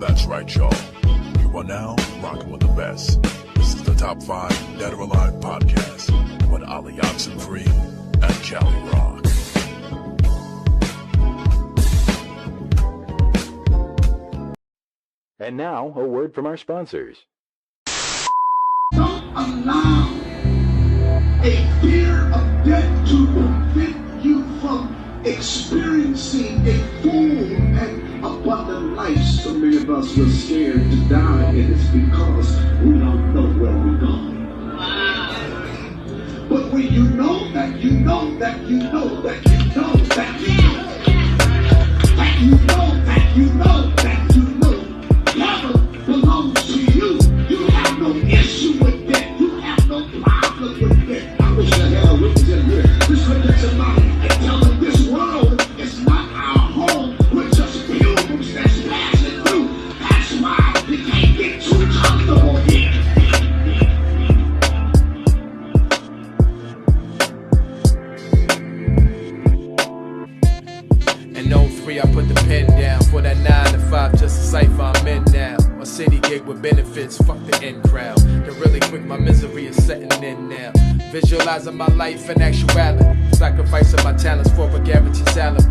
That's right, y'all. You are now rocking with the best. This is the Top 5 Dead or Alive podcast with Ali Oxenfree and Cali Rock. And now, a word from our sponsors. Don't allow a fear of death to prevent you from experiencing a full and abundant life. So many of us were scared to die, and it's because we don't know where we're going. But when you know that you know that you know that you know that you know that you know that you know that you know heaven belongs to you. You have no issue with that. You have no problem with that. I wish I had a witness in here. Just look at somebody and tell them this world is not our home. We're just pilgrims that's passing through. That's why we can't get too comfortable here. In 03, I put the pen down for that 9 to 5, just a cipher I'm in now. A city gig with benefits, fuck the in crowd. Then really quick, my misery is setting in now. Visualizing my life in actuality, sacrificing my talents for a guaranteed salary.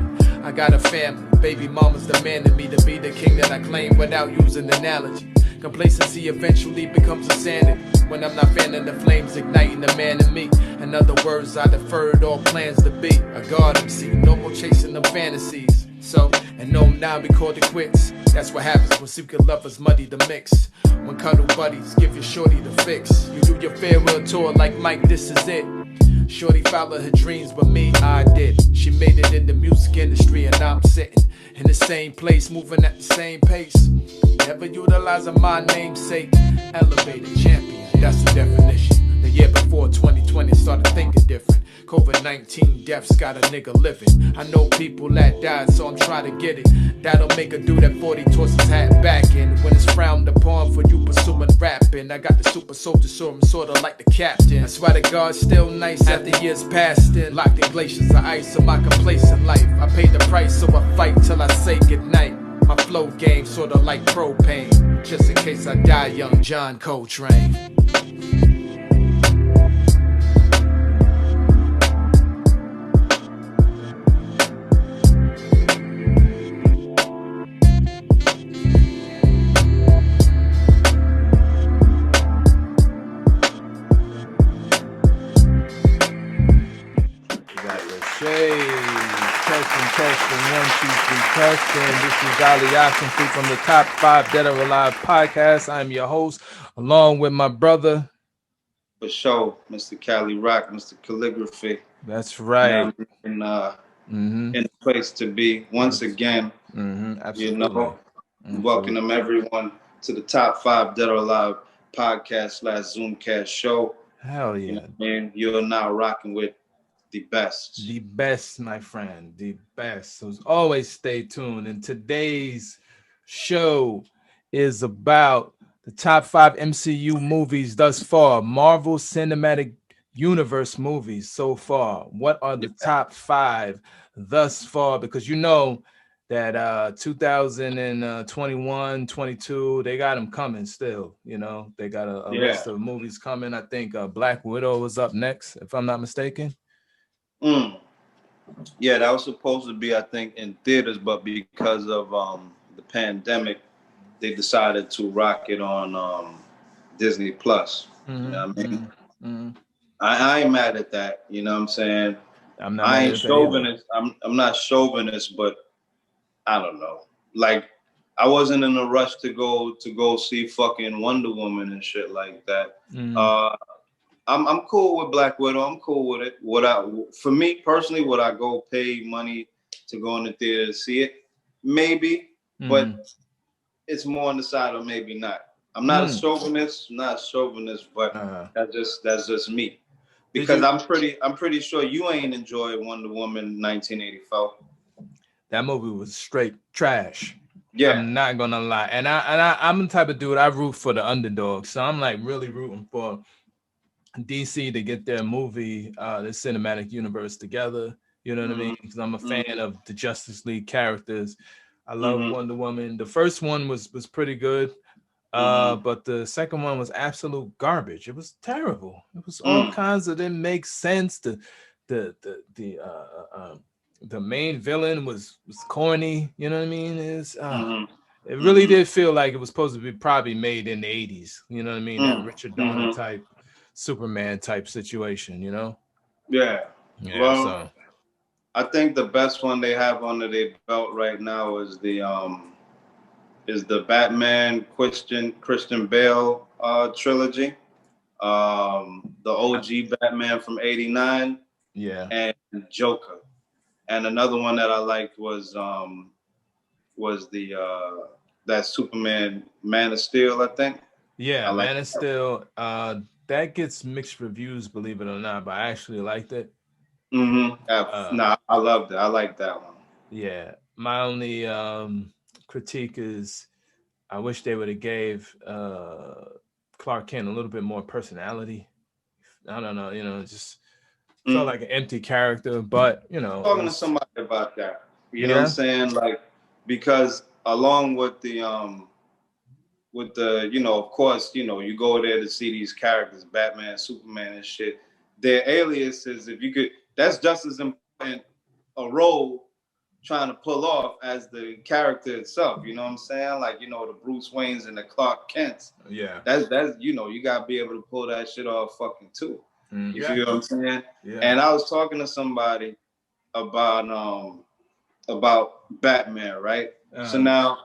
I got a family, baby mama's demanding me to be the king that I claim without using analogy. Complacency eventually becomes insanity when I'm not fanning the flames, igniting the man in me. In other words, I deferred all plans to be a god MC, no more chasing them fantasies. So, and no, now we called it quits. That's what happens when secret lovers muddy the mix. When cuddle buddies give you shorty the fix. You do your farewell tour like Mike, this is it. Shorty followed her dreams, but me, I did. She made it in the music industry, and I'm sitting in the same place, moving at the same pace. Never utilizing my namesake. Elevated champion, that's the definition. The year before 2020 started thinking different. COVID-19 deaths got a nigga living. I know people that died, so I'm trying to get it. That'll make a dude at 40 toss his hat back in. When it's frowned upon for you pursuing rapping, I got the super soldier serum, sorta like the captain. That's why the guard's still nice after years passed in. Locked in glaciers of ice of my complacent life. I paid the price, so I fight till I say goodnight. My flow game sorta like propane, just in case I die young John Coltrane. Testing, 1, 2, 3, testing. This is Ali Oxenfree from the Top 5 Dead or Alive podcast. I'm your host, along with my brother. For sure, Mr. Cali Rock, Mr. Calligraphy. That's right. In the place to be once again. Absolutely. You know, welcome everyone to the Top 5 Dead or Alive podcast / Zoomcast show. Hell yeah. You know what I mean? You're now rocking with the best. The best, my friend. The best. So always stay tuned. And today's show is about the top 5 MCU movies thus far. Marvel Cinematic Universe movies so far. What are the top 5 thus far? Because you know that 2021, 22, they got them coming still. You know, they got a list of movies coming. I think Black Widow is up next, if I'm not mistaken. Yeah, that was supposed to be, I think, in theaters, but because of the pandemic, they decided to rock it on Disney Plus. You know what I mean? I ain't mad at that. You know what I'm saying? I ain't chauvinist. I'm not chauvinist, but I don't know. Like, I wasn't in a rush to go see fucking Wonder Woman and shit like that. I'm cool with Black Widow. I'm cool with it. For me personally, would I go pay money to go in the theater to see it? Maybe, but it's more on the side of maybe not. I'm not a chauvinist. But that's just me. Because I'm pretty sure you ain't enjoyed Wonder Woman 1984. That movie was straight trash. Yeah, I'm not gonna lie, and I'm the type of dude I root for the underdog. So I'm like really rooting for DC to get their movie, the cinematic universe together. You know what I mean? Because I'm a fan of the Justice League characters. I love Wonder Woman. The first one was pretty good. But the second one was absolute garbage. It was terrible. It was all kinds of, didn't make sense. The main villain was corny. You know what I mean? It really did feel like it was supposed to be probably made in the 80s. You know what I mean? That Richard Donner type, Superman type situation. You know? Yeah. Yeah. Well, So I think the best one they have under their belt right now is the Batman Christian Bale trilogy. The OG Batman from '89. yeah. And Joker. And another one that I liked was the that Superman Man of Steel, I think. Yeah, I like Man of Steel. That gets mixed reviews, believe it or not, but I actually liked it. Nah, I loved it. I like that one. Yeah. My only critique is I wish they would have gave Clark Kent a little bit more personality. I don't know, it just felt like an empty character, but Talking to somebody about that. You know Yeah. what I'm saying? Like, because along with the of course, you go there to see these characters, Batman, Superman and shit. Their aliases, if you could, that's just as important a role trying to pull off as the character itself. You know what I'm saying? Like, the Bruce Waynes and the Clark Kents. Yeah. That's you gotta be able to pull that shit off fucking too. You feel what I'm saying? Yeah. And I was talking to somebody about Batman, right? So now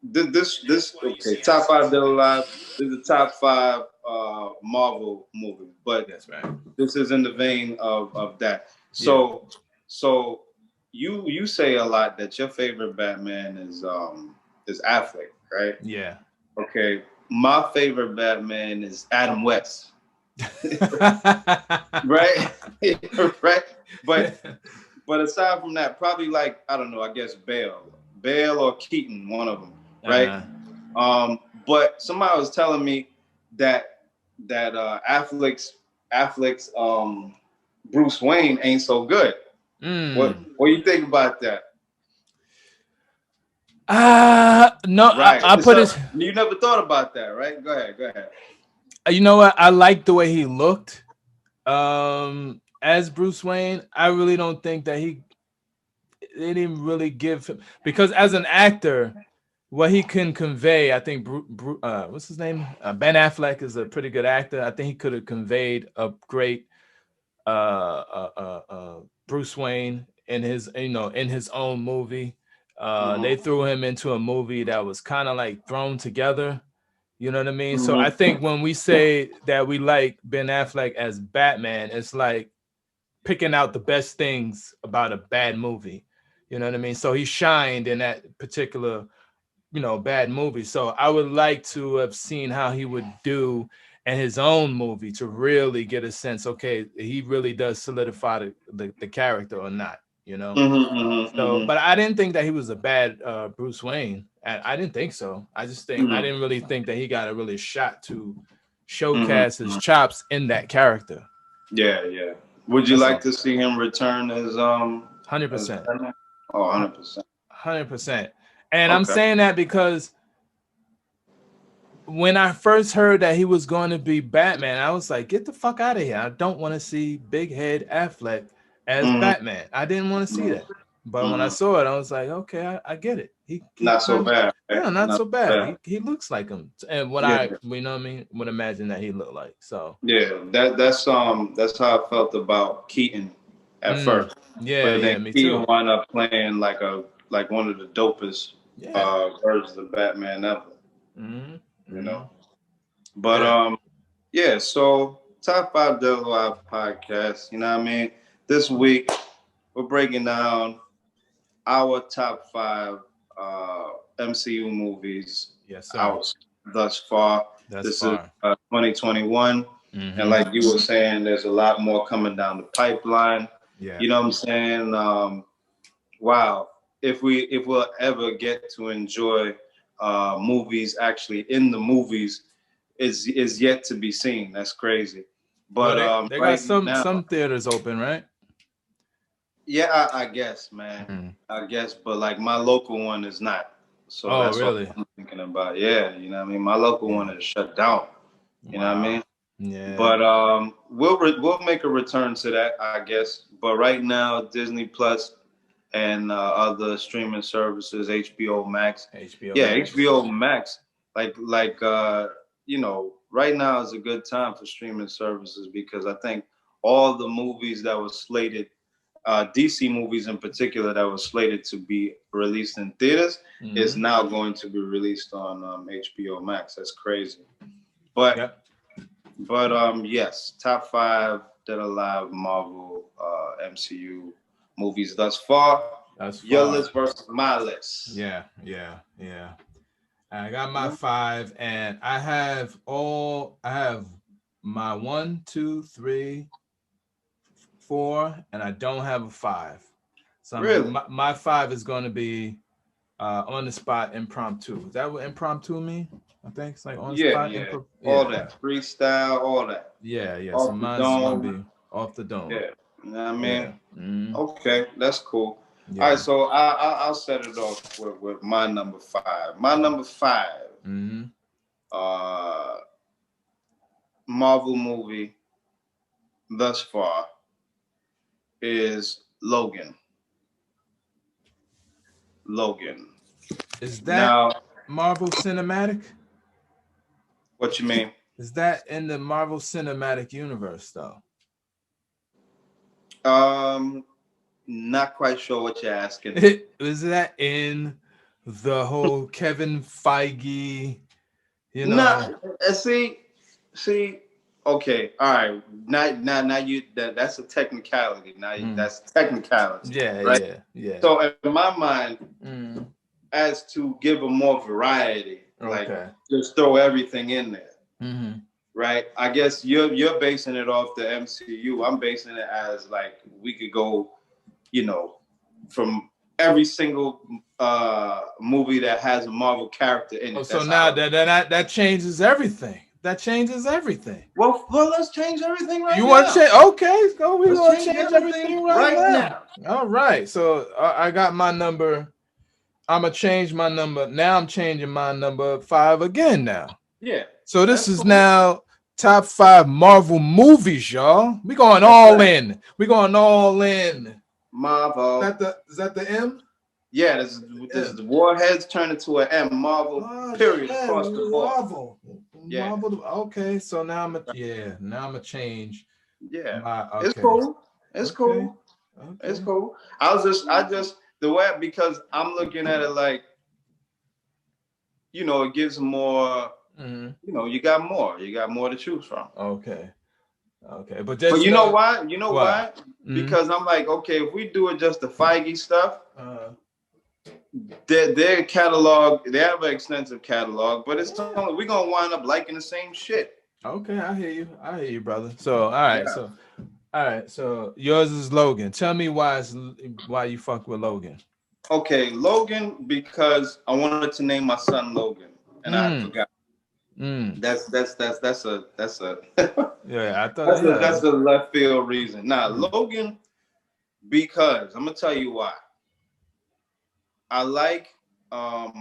this okay, top 5 Dead or Alive. This is the top 5 Marvel movie, but that's right. This is in the vein of that. So you say a lot that your favorite Batman is Affleck, right? Yeah. Okay, my favorite Batman is Adam West. Right? Right? But aside from that, probably like, I don't know, I guess Bale or Keaton, one of them, right? But somebody was telling me that Affleck's Bruce Wayne ain't so good. What do you think about that? No, right. I put it. You never thought about that, right? Go ahead. You know what? I like the way he looked as Bruce Wayne. I really don't think that they didn't really give him, because as an actor, what he can convey, I think what's his name? Ben Affleck is a pretty good actor. I think he could have conveyed a great Bruce Wayne in his own movie. They threw him into a movie that was kind of like thrown together. You know what I mean? So I think when we say that we like Ben Affleck as Batman, it's like picking out the best things about a bad movie. You know what I mean? So he shined in that particular, bad movie. So I would like to have seen how he would do in his own movie to really get a sense, okay, he really does solidify the character or not, but I didn't think that he was a bad Bruce Wayne. I didn't think so. I just think I didn't really think that he got a really shot to showcase his chops in that character. Yeah. Would you like to see him return as 100%? Oh, 100%. 100%. And I'm saying that because when I first heard that he was going to be Batman, I was like, get the fuck out of here. I don't want to see Big Head Affleck as Batman. I didn't want to see that. But when I saw it, I was like, okay, I get it. He not so bad. Right? Yeah, not so bad. He looks like him. And what I would imagine that he looked like. So yeah, that's how I felt about Keaton at first. Yeah, but then me Keaton too. wound up playing like one of the dopest versions of Batman ever. But so top 5 Dead or Alive podcast. You know what I mean? This week we're breaking down our top 5 MCU movies out thus far. This is 2021. And like you were saying, there's a lot more coming down the pipeline. Yeah. You know what I'm saying? Wow. If we'll ever get to enjoy movies actually in the movies is yet to be seen. That's crazy. But they got some theaters open, right? Yeah, I guess, man. I guess, but like my local one is not. So Oh, that's really? what I'm thinking about. Yeah, you know what I mean? My local one is shut down. You know what I mean? Yeah. But we'll make a return to that, I guess. But right now, Disney Plus and other streaming services, HBO Max. HBO Yeah, Max. HBO Max. You know, right now is a good time for streaming services because I think all the movies that were slated, DC movies in particular, that was slated to be released in theaters, is now going to be released on HBO Max. That's crazy. But Yep. yes, top 5 Dead or Alive Marvel MCU movies thus far. That's Your far. list versus my list. Yeah. I got my 5, and I have my 1, 2, 3, 4, and I don't have a 5. So Really? my 5 is going to be on the spot impromptu. Is that what impromptu mean? I think it's like on the spot. Yeah. All that freestyle, all that. Yeah. Off So the mine's dome. gonna be off the dome. Yeah. You know what I mean? Yeah. Okay, that's cool. Yeah. All right, so I'll set it off with my number 5. My number 5. Marvel movie thus far is Logan. Is that Now, Marvel Cinematic? what you mean? Is that in the Marvel Cinematic Universe though? Not quite sure what you're asking. Is that in the whole Kevin Feige? You know. Nah, see. Okay, all right. Now you that's a technicality. Now that's technicality. Yeah, right? Yeah. So in my mind, as to give them more variety, like just throw everything in there. Right? I guess you're basing it off the MCU. I'm basing it as like we could go, you know, from every single movie that has a Marvel character in it. So now that changes everything. That changes everything. Well, let's change everything right now. You want to change? Okay, so we're going to change everything right now. All right. So I got my number. I'm going to change my number. Now I'm changing my number 5 again now. Yeah. So this is now top 5 Marvel movies, y'all. We're going all in. We're going all in. Marvel. Is that the M? Yeah, this is Warheads turn into an M. Marvel, period, across the board. Yeah. Marvel. Okay, so now I'm gonna change. Yeah, it's cool. It's cool. Okay. It's cool. I just the way, because I'm looking at it like, you know, it gives more. You know, you got more to choose from. Okay, but you know why? You know why? Because I'm like, okay, if we do it just the Feige stuff. Their catalog, they have an extensive catalog, but it's only we're gonna wind up liking the same shit. Okay, I hear you, brother. So all right, so yours is Logan. Tell me why you fuck with Logan. Okay, Logan, because I wanted to name my son Logan, and I forgot. That's a yeah, I thought that's a left field reason. Now Logan, because I'm gonna tell you why. I like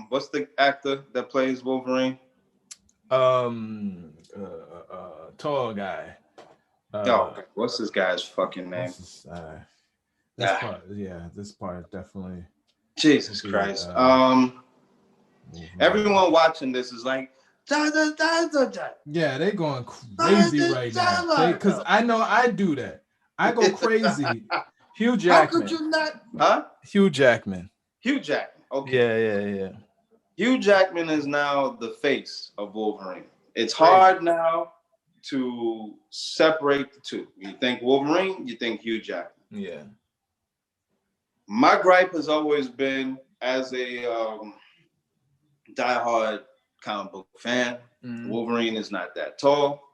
what's the actor that plays Wolverine? Tall guy. What's this guy's fucking name? This part definitely. Jesus Christ. Everyone watching this is like, yeah, they're going crazy right now. Because I know I do that. I go crazy. Hugh Jackman. How could you not? Huh? Hugh Jackman. Okay. Yeah. Hugh Jackman is now the face of Wolverine. It's hard now to separate the two. You think Wolverine, you think Hugh Jackman. Yeah. My gripe has always been, as a diehard comic book fan, Wolverine is not that tall.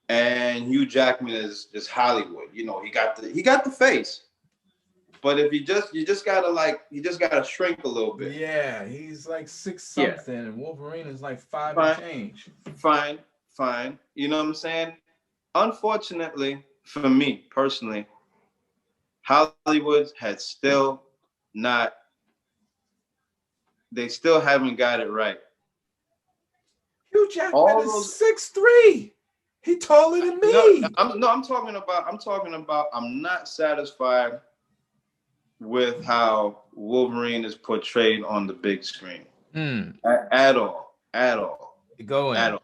And Hugh Jackman is just Hollywood. You know, he got the face. But if you just gotta shrink a little bit. Yeah, he's like 6 something, and Wolverine is like 5 and change. Fine. You know what I'm saying? Unfortunately, for me personally, Hollywood had still not. They still haven't got it right. Hugh Jackman All is those 6'3". He taller than me. I'm talking about. I'm not satisfied with how Wolverine is portrayed on the big screen at all. Go in. At all.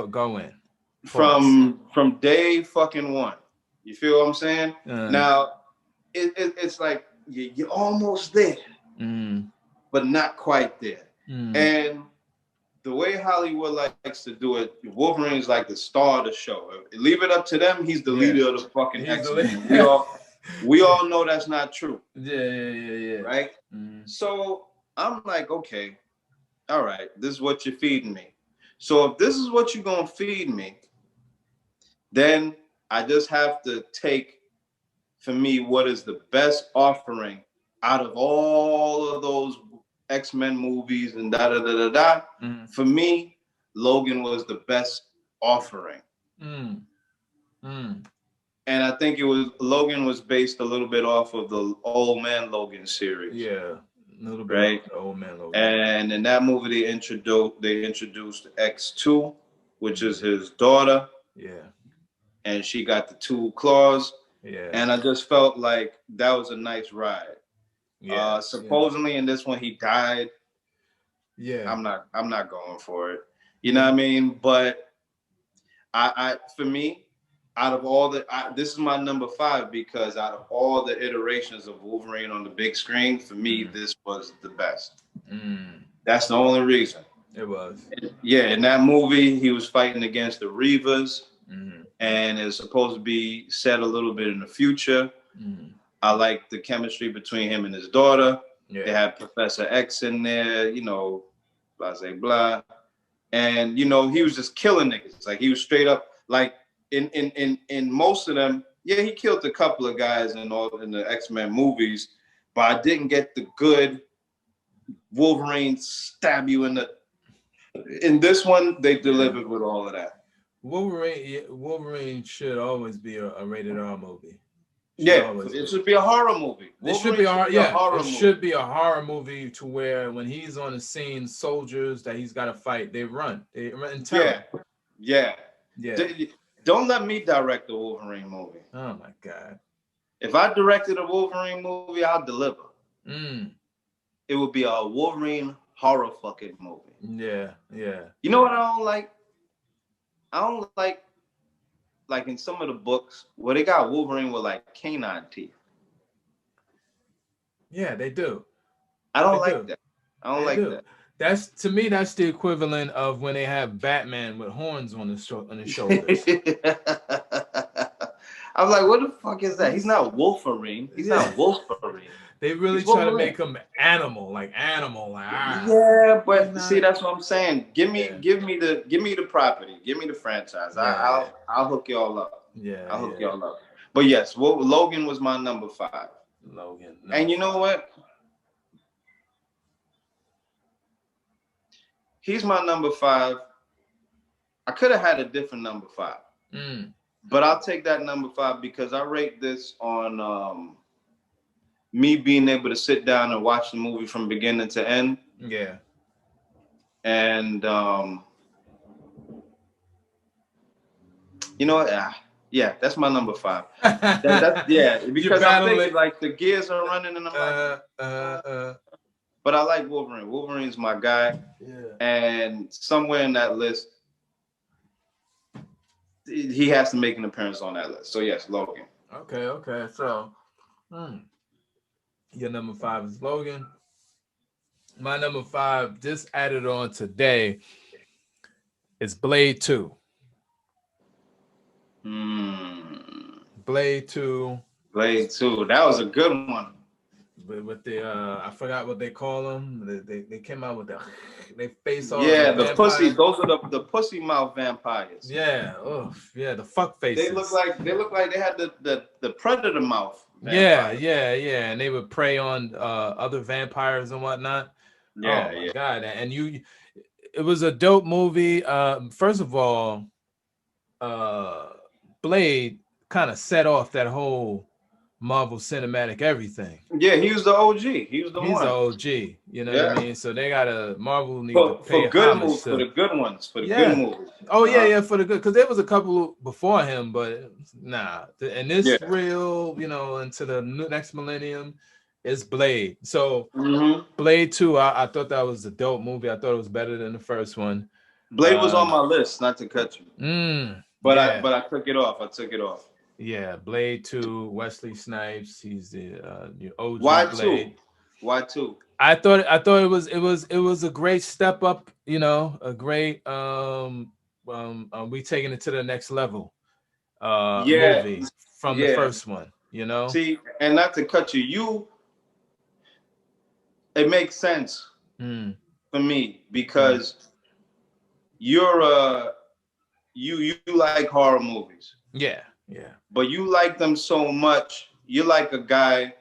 Go in. From day fucking one. You feel what I'm saying? Now it's like you're almost there, but not quite there. And the way Hollywood likes to do it, Wolverine is like the star of the show. Leave it up to them, he's the leader of the fucking X-Men. We all know that's not true. Yeah. Right? So I'm like, okay, all right, this is what you're feeding me. So if this is what you're gonna feed me, then I just have to take, for me, what is the best offering out of all of those X-Men movies and da. For me, Logan was the best offering. And I think Logan was based a little bit off of the Old Man Logan series. Yeah, a little bit, right? The Old Man Logan. And in that movie, they introduced X2, which is his daughter. Yeah. And she got the 2 claws. Yeah. And I just felt like that was a nice ride. Yeah. Supposedly in this one he died. Yeah. I'm not going for it. You know what I mean? But I for me, out of all this is my number 5 because out of all the iterations of Wolverine on the big screen, for me, this was the best. That's the only reason. It was. Yeah, in that movie, he was fighting against the Reavers, and it's supposed to be set a little bit in the future. I like the chemistry between him and his daughter. Yeah. They had Professor X in there, you know, blah, blah, blah. And, you know, he was just killing niggas. Like, he was straight up, like, in most of them, yeah, he killed a couple of guys in the X-Men movies, but I didn't get the good Wolverine stab you in the. In this one, they delivered with all of that. Wolverine should always be a rated R movie. It should be a horror movie. It should be it should be a horror movie to where when he's on the scene, soldiers that he's got to fight, they run in terror. Yeah. Don't let me direct the Wolverine movie. Oh my God! If I directed a Wolverine movie, I'll deliver. It would be a Wolverine horror fucking movie. Yeah. You know what I don't like? I don't like in some of the books where they got Wolverine with like canine teeth. Yeah, they do. I don't like that. I don't like that. That's, to me, that's the equivalent of when they have Batman with horns on his shoulders. I'm like, what the fuck is that? He's not Wolverine. He's not Wolverine. They really try to make him animal. Yeah, but see, that's what I'm saying. Give me the property. Give me the franchise. I'll hook y'all up. I'll hook y'all up. But yes, Logan was my number 5. Logan. And you know what? He's my number 5. I could have had a different number 5. But I'll take that number 5 because I rate this on me being able to sit down and watch the movie from beginning to end. Yeah. And you know what? Yeah, that's my number 5. Because I'm thinking like the gears are running and I'm like, but I like Wolverine. Wolverine's my guy. Yeah. And somewhere in that list, he has to make an appearance on that list. So yes, Logan. Okay. So your number 5 is Logan. My number 5, just added on today, is Blade 2. Blade 2. That was a good one. With the I forgot what they call them. They came out with they face off. Yeah, the pussy. Those are the pussy mouth vampires. Yeah. The fuck faces. They look like they had the predator mouth. Vampires. Yeah. And they would prey on other vampires and whatnot. Yeah. Oh my God. And it was a dope movie. First of all, Blade kind of set off that whole Marvel Cinematic everything. Yeah, he was the OG. He was the He's one. the OG. You know what I mean? So they gotta Marvel need to For pay good homage movies, to. for the good ones, for the good Yeah. movies. Oh yeah, for the good, because there was a couple before him, but nah. And this real, into the next millennium, is Blade. So Blade 2, I thought that was a dope movie. I thought it was better than the first one. Blade was on my list, not to cut you. But yeah. I took it off. I took it off. Yeah, Blade 2, Wesley Snipes. He's the OG Why Blade. 2? Why 2? I thought it was a great step up, a great we taking it to the next level movie from the first one, See, and not to cut you, it makes sense for me because you're you like horror movies. Yeah. But you like them so much, you're like a guy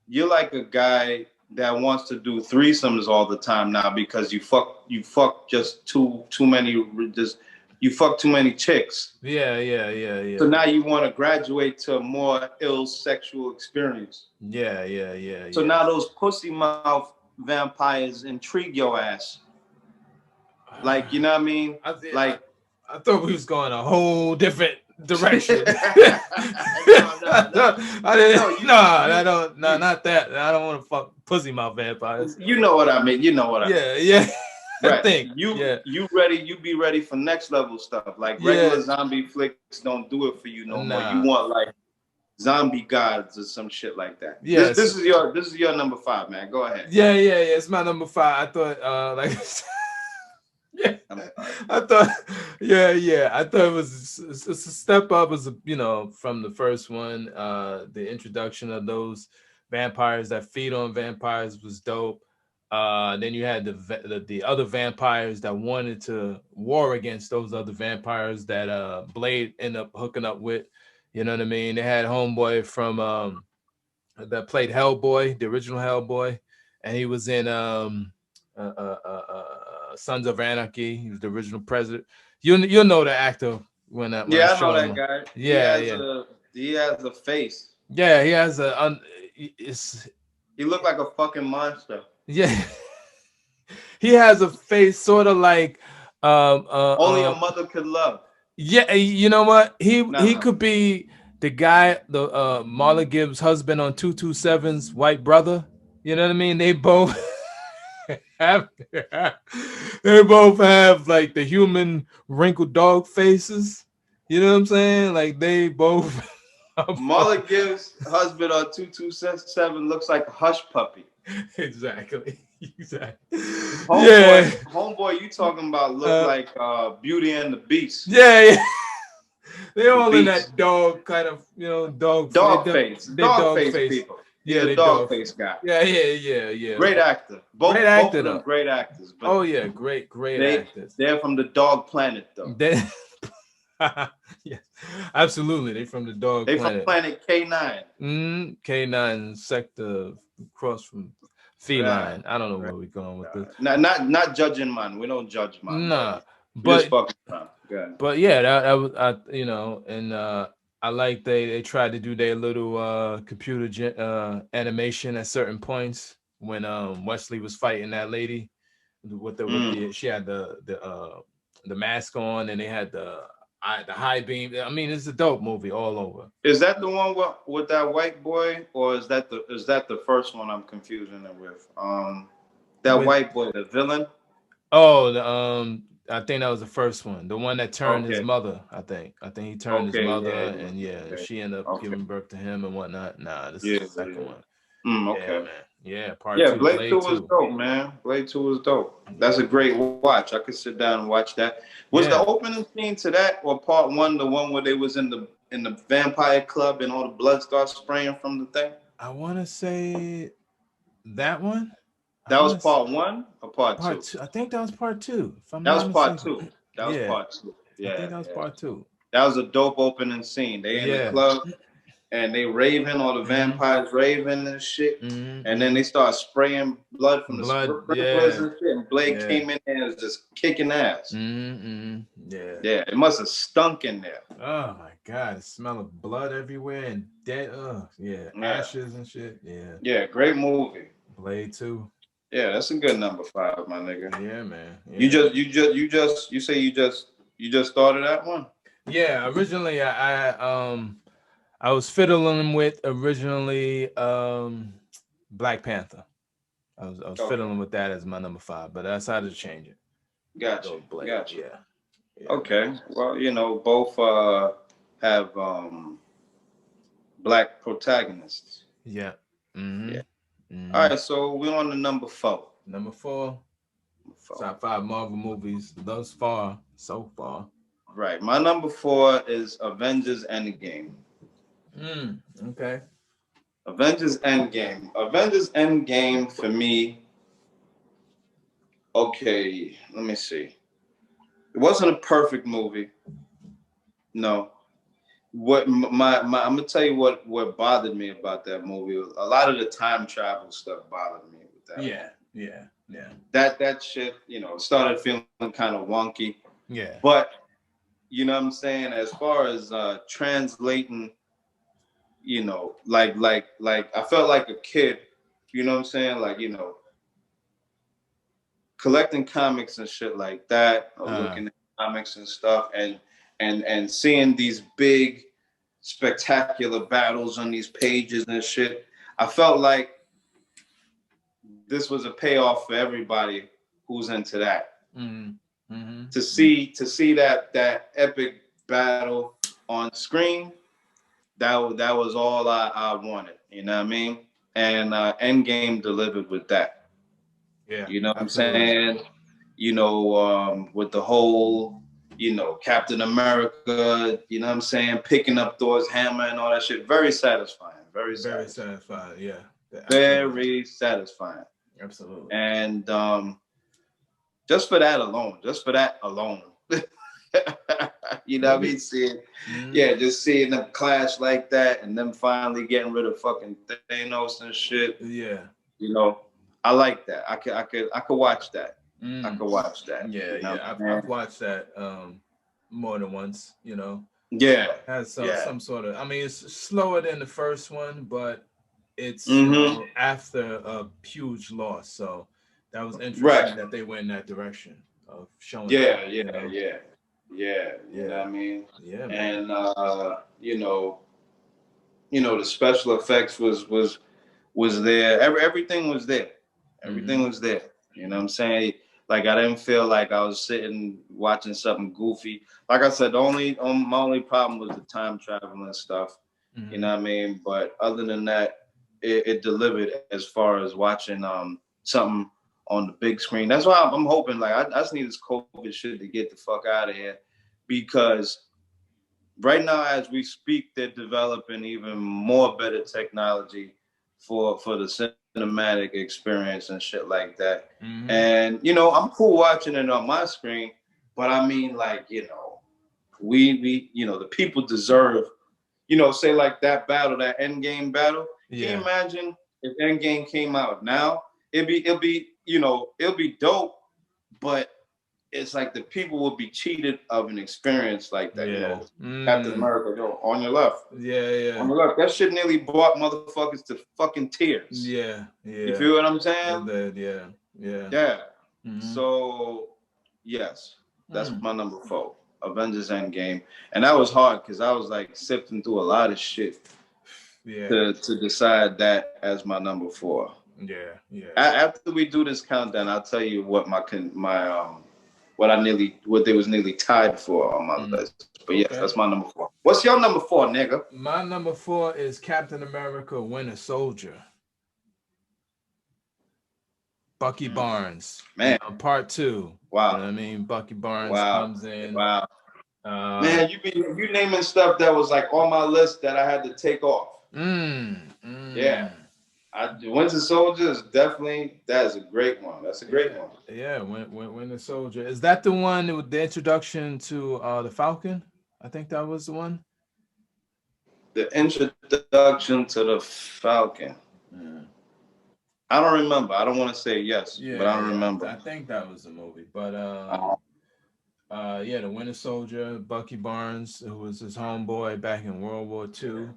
that wants to do threesomes all the time now because you fuck just too many, just you fuck too many chicks. Yeah. So now you want to graduate to a more ill sexual experience. Yeah. So now those pussy mouth vampires intrigue your ass. Like, you know what I mean? I thought we was going a whole different direction. No. I didn't. Not that. I don't want to fuck pussy mouth vampires. You know what I mean? You know what I mean? Yeah. Right. I think you ready? You be ready for next level stuff. Like regular zombie flicks don't do it for you no more. You want like zombie gods or some shit like that. Yeah. This is your number 5, man. Go ahead. Yeah. It's my number 5. I thought Yeah, I thought it was a step up as from the first one. The introduction of those vampires that feed on vampires was dope. Then you had the other vampires that wanted to war against those other vampires that Blade ended up hooking up with. You know what I mean? They had homeboy from that played Hellboy, the original Hellboy, and he was in Sons of Anarchy. He was the original president. You'll know the actor when I know that guy. Yeah, he has a face. Yeah, he has he looked like a fucking monster. Yeah. He has a face sort of like only a mother could love. Yeah, you know what? He could be the guy, the Marla Gibbs' husband on 227's white brother. You know what I mean? They both have like the human wrinkled dog faces. You know what I'm saying? Like they both. Marla Gibbs' husband on 227 looks like a hush puppy. Exactly. Homeboy, you talking about look like Beauty and the Beast. Yeah. They all in that dog kind of, dog face. Dog face people. Yeah, the dog face guy. Yeah. Great actor. Both of them great actors. But great actors. They're from the dog planet, though. Yes, absolutely. They're from the dog planet. They from planet K9. K9 sector across from feline. I don't know where we're going with this. Not judging man. We don't judge man. Nah, but yeah, that was and I like they tried to do their little computer animation at certain points when Wesley was fighting that lady with she had the mask on and they had the high beam. I mean, it's a dope movie all over. Is that the one with that white boy, or is that the first one I'm confusing it with? White boy, the villain. Oh, I think that was the first one. The one that turned his mother. I think he turned his mother, and she ended up giving birth to him and whatnot. Nah, this is the second one. Okay. Yeah, man. Yeah, part 2. Blade 2 was dope, man. Blade 2 was dope. That's a great watch. I could sit down and watch that. Was the opening scene to that or part 1 the one where they was in the vampire club and all the blood starts spraying from the thing? I want to say that one. That was part 1 or part 2? I think that was part 2. That was part 2. That was part 2. Yeah, I think that was part 2. That was a dope opening scene. They in the club. and they raving, all the vampires raving and shit. And then they start spraying blood from the sprinklers and shit. And Blade came in there and was just kicking ass. Yeah, it must have stunk in there. Oh my God, the smell of blood everywhere and dead. Ashes and shit. Yeah, great movie. Blade 2. Yeah, that's a good number 5, my nigga. Yeah, man. Yeah. You say you just started that one? Yeah, originally I was fiddling with Black Panther. I was fiddling with that as my number 5, but I decided to change it. Gotcha. Yeah. Okay. Well, both have black protagonists. Yeah. Yeah. All right, so we're on to number 4. Number 4. Top 5 Marvel movies thus far, so far. Right. My number 4 is Avengers Endgame. Okay. Avengers Endgame. Avengers Endgame for me. Okay, let me see. It wasn't a perfect movie. No. What I'm gonna tell you what bothered me about that movie. A lot of the time travel stuff bothered me with that. Yeah. That shit, started feeling kind of wonky. Yeah. But you know what I'm saying? As far as translating, like I felt like a kid, you know what I'm saying? Like, collecting comics and shit like that, or looking at comics and stuff, and seeing these big, spectacular battles on these pages and shit. I felt like this was a payoff for everybody who's into that. To see that epic battle on screen, that was all I wanted. You know what I mean? And Endgame delivered with that. Yeah. You know what I'm saying? With the whole, Captain America, you know what I'm saying, picking up Thor's hammer and all that shit. Very satisfying. Very satisfying. Yeah. Very satisfying. Absolutely. And just for that alone. You know what I mean? Just seeing them clash like that and them finally getting rid of fucking Thanos and shit. Yeah. I like that. I could watch that. I could watch that. Yeah. I've watched that more than once, Yeah. Has some sort of, I mean, it's slower than the first one, but it's after a huge loss. So that was interesting that they went in that direction of showing. Yeah. You know what I mean? Yeah. And the special effects was there. Everything was there. Everything was there. You know what I'm saying? Like, I didn't feel like I was sitting watching something goofy. Like I said, my only problem was the time traveling stuff. You know what I mean? But other than that, it delivered as far as watching something on the big screen. That's why I'm hoping, like, I just need this COVID shit to get the fuck out of here, because right now, as we speak, they're developing even more better technology for the cinematic experience and shit like that. And I'm cool watching it on my screen, but I mean, like, we the people deserve, say like that battle, that Endgame battle. Yeah. Can you imagine if Endgame came out now? It'll be dope, but it's like the people will be cheated of an experience like that. Captain America, on your left. Yeah. On the left. That shit nearly brought motherfuckers to fucking tears. Yeah. You feel what I'm saying? Yeah. So, yes, that's my number 4, Avengers Endgame. And that was hard because I was like sifting through a lot of shit to decide that as my number 4. Yeah. After we do this countdown, I'll tell you what what they was nearly tied for on my list. But yes, that's my number 4. What's your number 4, nigga? My number 4 is Captain America: Winter Soldier. Bucky Barnes, man, part 2. Wow. You know what I mean? Bucky Barnes comes in. Wow. Man, you naming stuff that was like on my list that I had to take off. Yeah. Winter Soldier is definitely, that is a great one. That's a great one. Yeah, Winter Soldier. Is that the one with the introduction to the Falcon? I think that was the one. The introduction to the Falcon. I don't remember. I don't want to say yes, but I don't remember. I think that was the movie. But the Winter Soldier, Bucky Barnes, who was his homeboy back in World War II.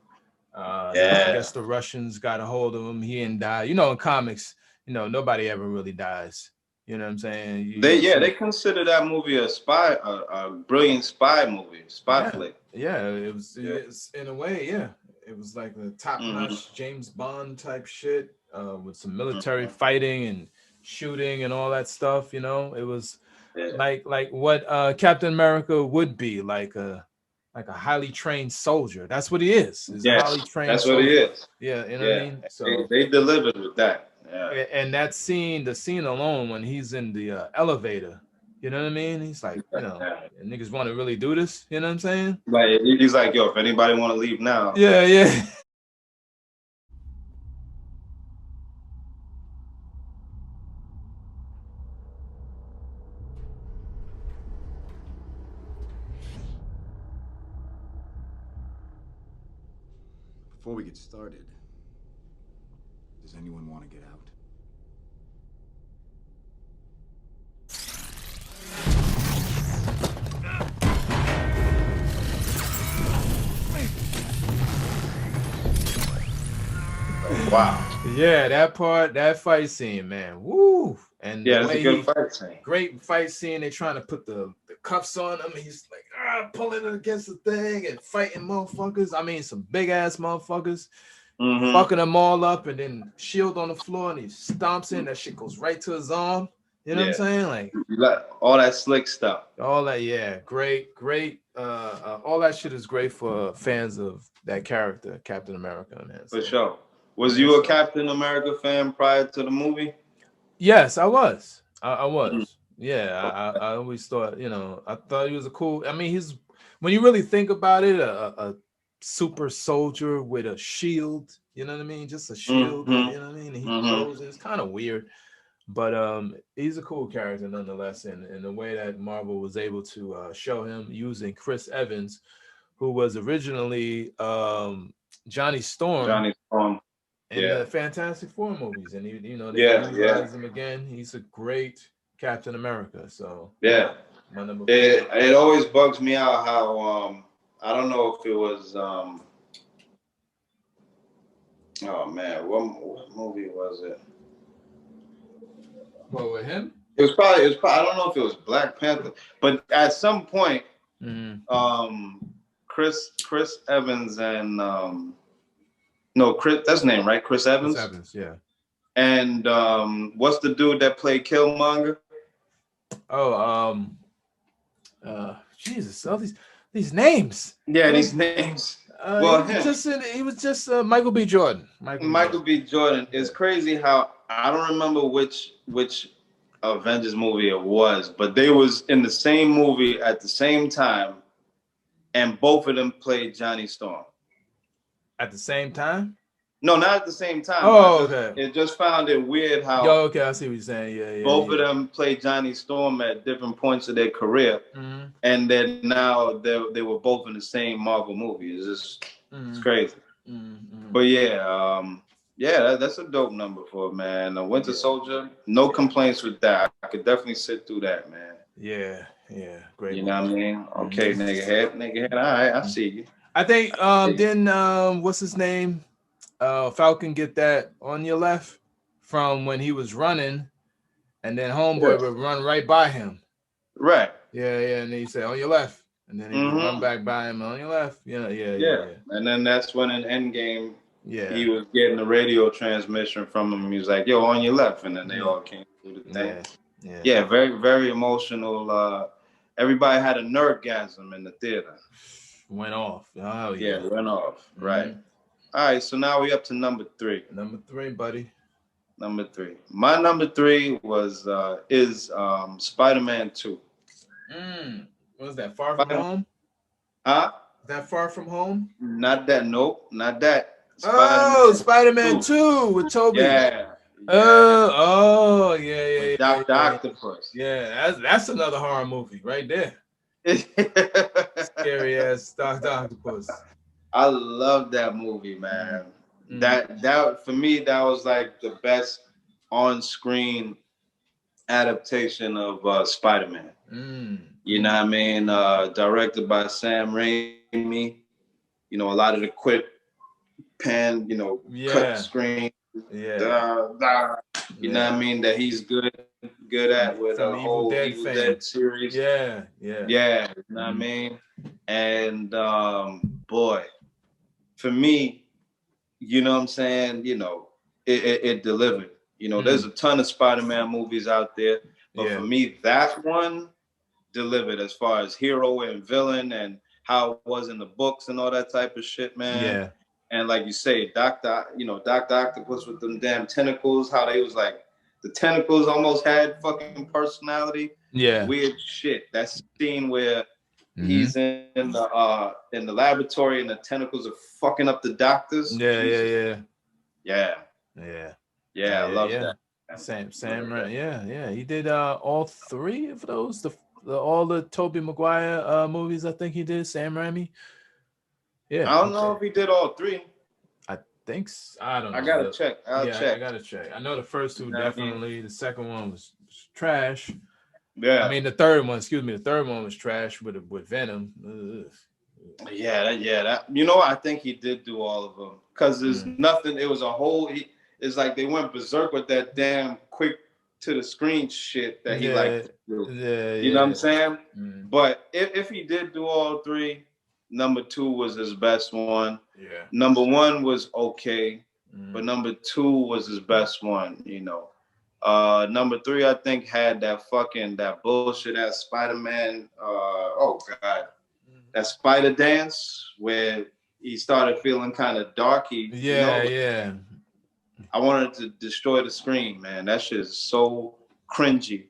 I guess the Russians got a hold of him. He didn't die. You know, in comics, nobody ever really dies. You know what I'm saying? They consider that movie a brilliant spy movie, flick. Yeah, it was in a way, yeah. It was like the top-notch James Bond type shit with some military fighting and shooting and all that stuff. It was like what Captain America would be, like a highly trained soldier. That's what he is. He's a highly trained. That's soldier. What he is. Yeah, you know what I mean. So they delivered with that. Yeah. And that scene, the scene alone when he's in the elevator. You know what I mean? He's like, niggas want to really do this. You know what I'm saying? Like he's like, yo, if anybody want to leave now. Yeah. Before we get started, does anyone want to get out? Wow. Yeah, that fight scene, man. Woo. And it's a good fight scene. Great fight scene. They're trying to put the cuffs on him. He's like, pulling it against the thing and fighting motherfuckers. I mean, some big ass motherfuckers. Fucking them all up, and then shield on the floor, and he stomps in. That shit goes right to his arm. You know what I'm saying? Like all that slick stuff. All that, yeah. Great. All that shit is great for fans of that character, Captain America, man. For sure. Was you a Captain America fan prior to the movie? Yes, I was. I was. Yeah, I always thought, I thought he was a cool. I mean, when you really think about it, a super soldier with a shield. You know what I mean? Just a shield. You know what I mean? And he goes. It's kind of weird, but he's a cool character nonetheless. And the way that Marvel was able to show him using Chris Evans, who was originally Johnny Storm. In the Fantastic Four movies, and they utilize him again. He's a great Captain America. So my number 4. It always bugs me out how I don't know if it was oh man, what movie was it? What with him? It was probably I don't know if it was Black Panther, but at some point, Chris Evans and no, Chris, that's his name, right? Chris Evans? Chris Evans, yeah. And what's the dude that played Killmonger? Oh, Jesus, all these names. Yeah, these names. He was just Michael B. Jordan. Michael B. Jordan. It's crazy how I don't remember which Avengers movie it was, but they was in the same movie at the same time, and both of them played Johnny Storm. At the same time? No, not at the same time. Oh, okay. It just found it weird how. Okay, I see what you're saying. Yeah. Both of them played Johnny Storm at different points of their career, and then now they were both in the same Marvel movie. It's crazy. But that's a dope number for it, man. The Winter Soldier, no complaints with that. I could definitely sit through that, man. Yeah, great. You know what I mean? Okay, nigga head. All right, I see you. I think what's his name? Falcon get that on your left from when he was running, and then Homeboy would run right by him. Right. Yeah, and then he say on your left, and then he would run back by him on your left. Yeah. And then that's when in Endgame, he was getting the radio transmission from him. He was like, "Yo, on your left," and then they all came through the thing. Yeah, very, very emotional. Everybody had a nerdgasm in the theater. Went off. Oh yeah, went off. Right. All right, so now we up to number 3. Number 3, buddy. Number 3. My number 3 is Spider-Man 2. What was that? Far From Home? Huh? That Far From Home? Not that. Nope. Not that. Spider-Man 2 with Tobey. Yeah. Yeah. Dr. Octopus. Yeah, that's another horror movie right there. Scary ass Dr. Octopus. I love that movie, man. That for me, that was like the best on-screen adaptation of Spider-Man. You know what I mean? Directed by Sam Raimi. You know, a lot of the quick pan, cut screen. Yeah. You know what I mean? That he's good at with From the the whole Evil Dead series. Yeah. You know what I mean? And boy, for me, you know what I'm saying? It delivered. There's a ton of Spider-Man movies out there, but for me, that one delivered as far as hero and villain and how it was in the books and all that type of shit, man. Yeah. And like you say, Dr. Octopus with them damn tentacles, how they was like, the tentacles almost had fucking personality. Yeah. Weird shit. That scene where he's in the laboratory and the tentacles are fucking up the doctors. Yeah. I love that. Sam Raimi. Yeah. He did all three of those. All the Tobey Maguire movies. I think he did. Sam Raimi. Yeah. I don't know if he did all three. I think so. I don't know. I gotta check. I'll check. I gotta check. I know the first two definitely. The second one was trash. Yeah. I mean the third one. Excuse me. The third one was trash with Venom. Ugh. Yeah. You know what? I think he did do all of them because there's nothing. It was a whole. It's like they went berserk with that damn quick to the screen shit that he liked to do. You know what I'm saying? But if he did do all three, number 2 was his best one. Yeah. Number 1 was okay, but number 2 was his best one. Number 3 I think had that bullshit ass Spider-Man. That spider dance where he started feeling kind of darky. Yeah. I wanted to destroy the screen, man. That shit is so cringy.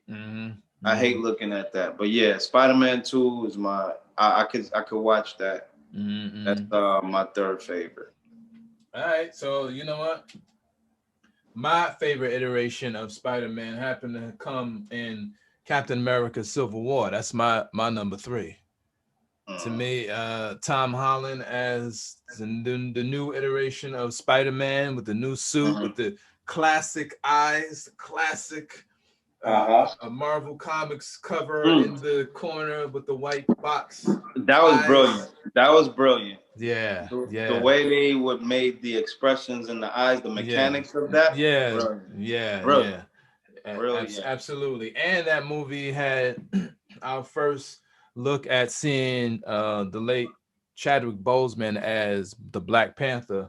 I hate looking at that. But yeah, Spider-Man 2 is my. I could watch that. That's my third favorite. All right, so you know what? My favorite iteration of Spider-Man happened to come in Captain America: Civil War. That's my number 3. To me, Tom Holland as the new iteration of Spider-Man with the new suit, with the classic eyes, classic a Marvel Comics cover in the corner with the white box. That was brilliant. Yeah. The way they would made the expressions in the eyes, the mechanics of that. Brilliant. Absolutely. And that movie had our first look at seeing the late Chadwick Boseman as the Black Panther.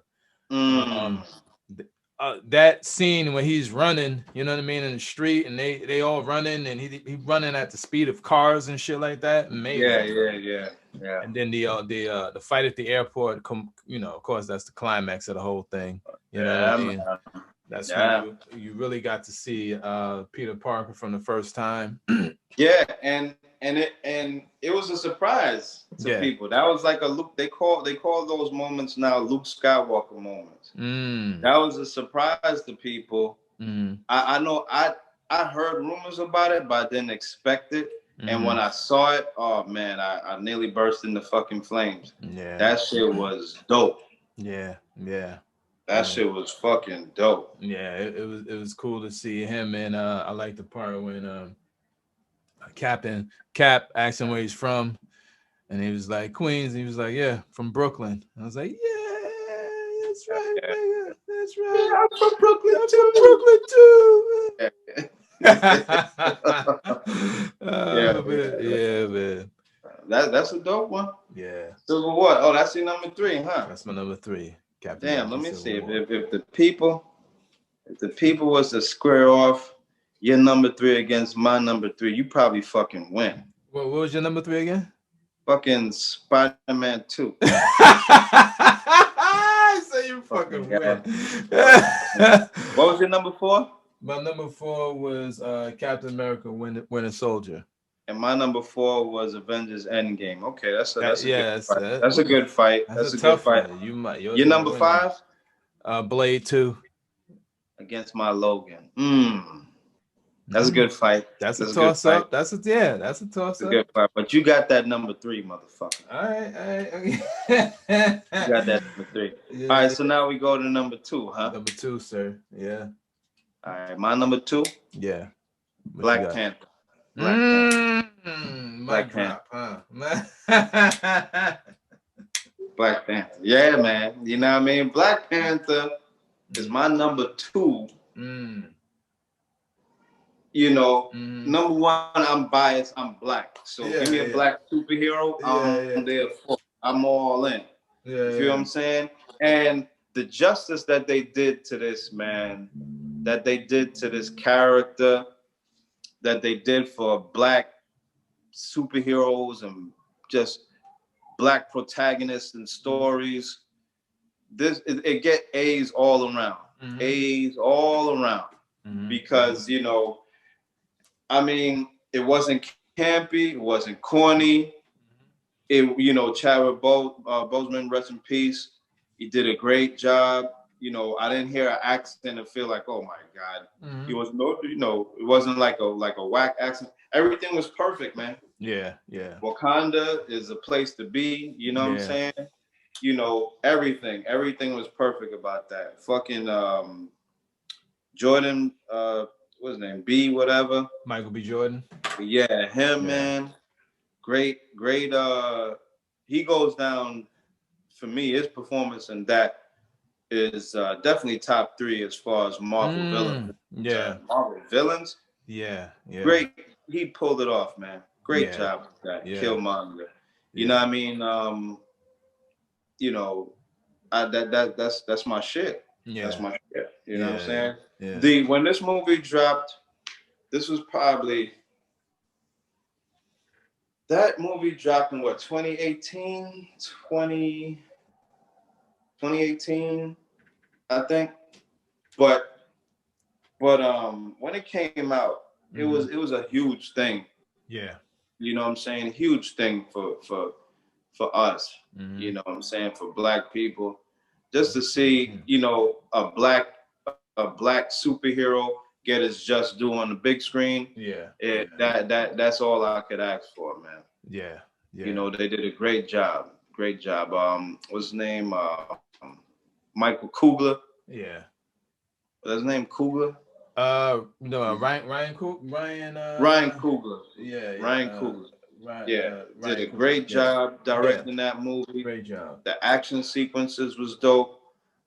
That scene when he's running, you know what I mean, in the street, and they all running, and he running at the speed of cars and shit like that. Amazing. Yeah. And then the fight at the airport, of course, that's the climax of the whole thing. You know what I mean? That's when you really got to see Peter Parker from the first time. And it was a surprise to people. That was like a Luke. They call those moments now Luke Skywalker moments. That was a surprise to people. I know I heard rumors about it, but I didn't expect it. And when I saw it, oh man, I nearly burst into fucking flames. That shit was dope. That shit was fucking dope. Yeah, it was cool to see him, and I like the part when Cap asked him where he's from, and he was like Queens. And he was like, yeah, from Brooklyn. And I was like, yeah, that's right, nigga. That's right. Yeah, I'm from Brooklyn too. Man. That's a dope one. Yeah. Civil War. Oh, that's your number 3, huh? That's my number 3. Captain Damn, let me see if the people was to square off your number 3 against my number 3, you probably fucking win. What was your number 3 again? Fucking Spider-Man 2. So you fucking win. What was your number 4? My number 4 was Captain America: Winter Soldier. And my number 4 was Avengers Endgame. Okay, that's a good fight. That's a good fight. Your number 5? Blade 2. Against my Logan. That's a good fight. That's a toss up. That's a toss up. That's a good fight. But you got that number 3, motherfucker. All right. You got that number 3. Yeah, all right, so now we go to number 2, huh? Number 2, sir. Yeah. All right, my number 2. Yeah. Black Panther. Black Panther. Huh? Black Panther. Yeah, man. You know what I mean? Black Panther is my number 2. You know, number 1, I'm biased. I'm black. So give me a black superhero. I'm there for. I'm all in. You feel what I'm saying? And the justice that they did to this, man, that they did to this character, that they did for black superheroes and just black protagonists and stories, it get A's all around. A's all around. Because, you know, I mean, it wasn't campy, it wasn't corny. It, you know, Chadwick Boseman, rest in peace. He did a great job. You know, I didn't hear an accent and feel like, oh my God. He was you know, it wasn't like a whack accent. Everything was perfect, man. Yeah. Wakanda is a place to be, you know what I'm saying? You know, everything was perfect about that. Fucking Jordan, what's his name? B, whatever. Michael B. Jordan. Yeah, him, man. Great. He goes down, for me, his performance in that is definitely top 3 as far as Marvel villains. Marvel villains. Yeah. Great. He pulled it off, man. Great job with that. Killmonger. You know what I mean? You know, that's my shit. That's my shit. You know what I'm saying? When this movie dropped, this was probably, that movie dropped in what, 2018, I think. But when it came out, it was a huge thing. Yeah. You know what I'm saying? A huge thing for us. You know what I'm saying? For black people. Just to see, you know, a black superhero get his just due on the big screen. That's all I could ask for, man. You know, they did a great job. What's his name? Michael Coogler. What's his name? Coogler? No, Ryan Coogler. Ryan Coogler. Ryan Coogler. Did a great job directing that movie. Great job. The action sequences was dope.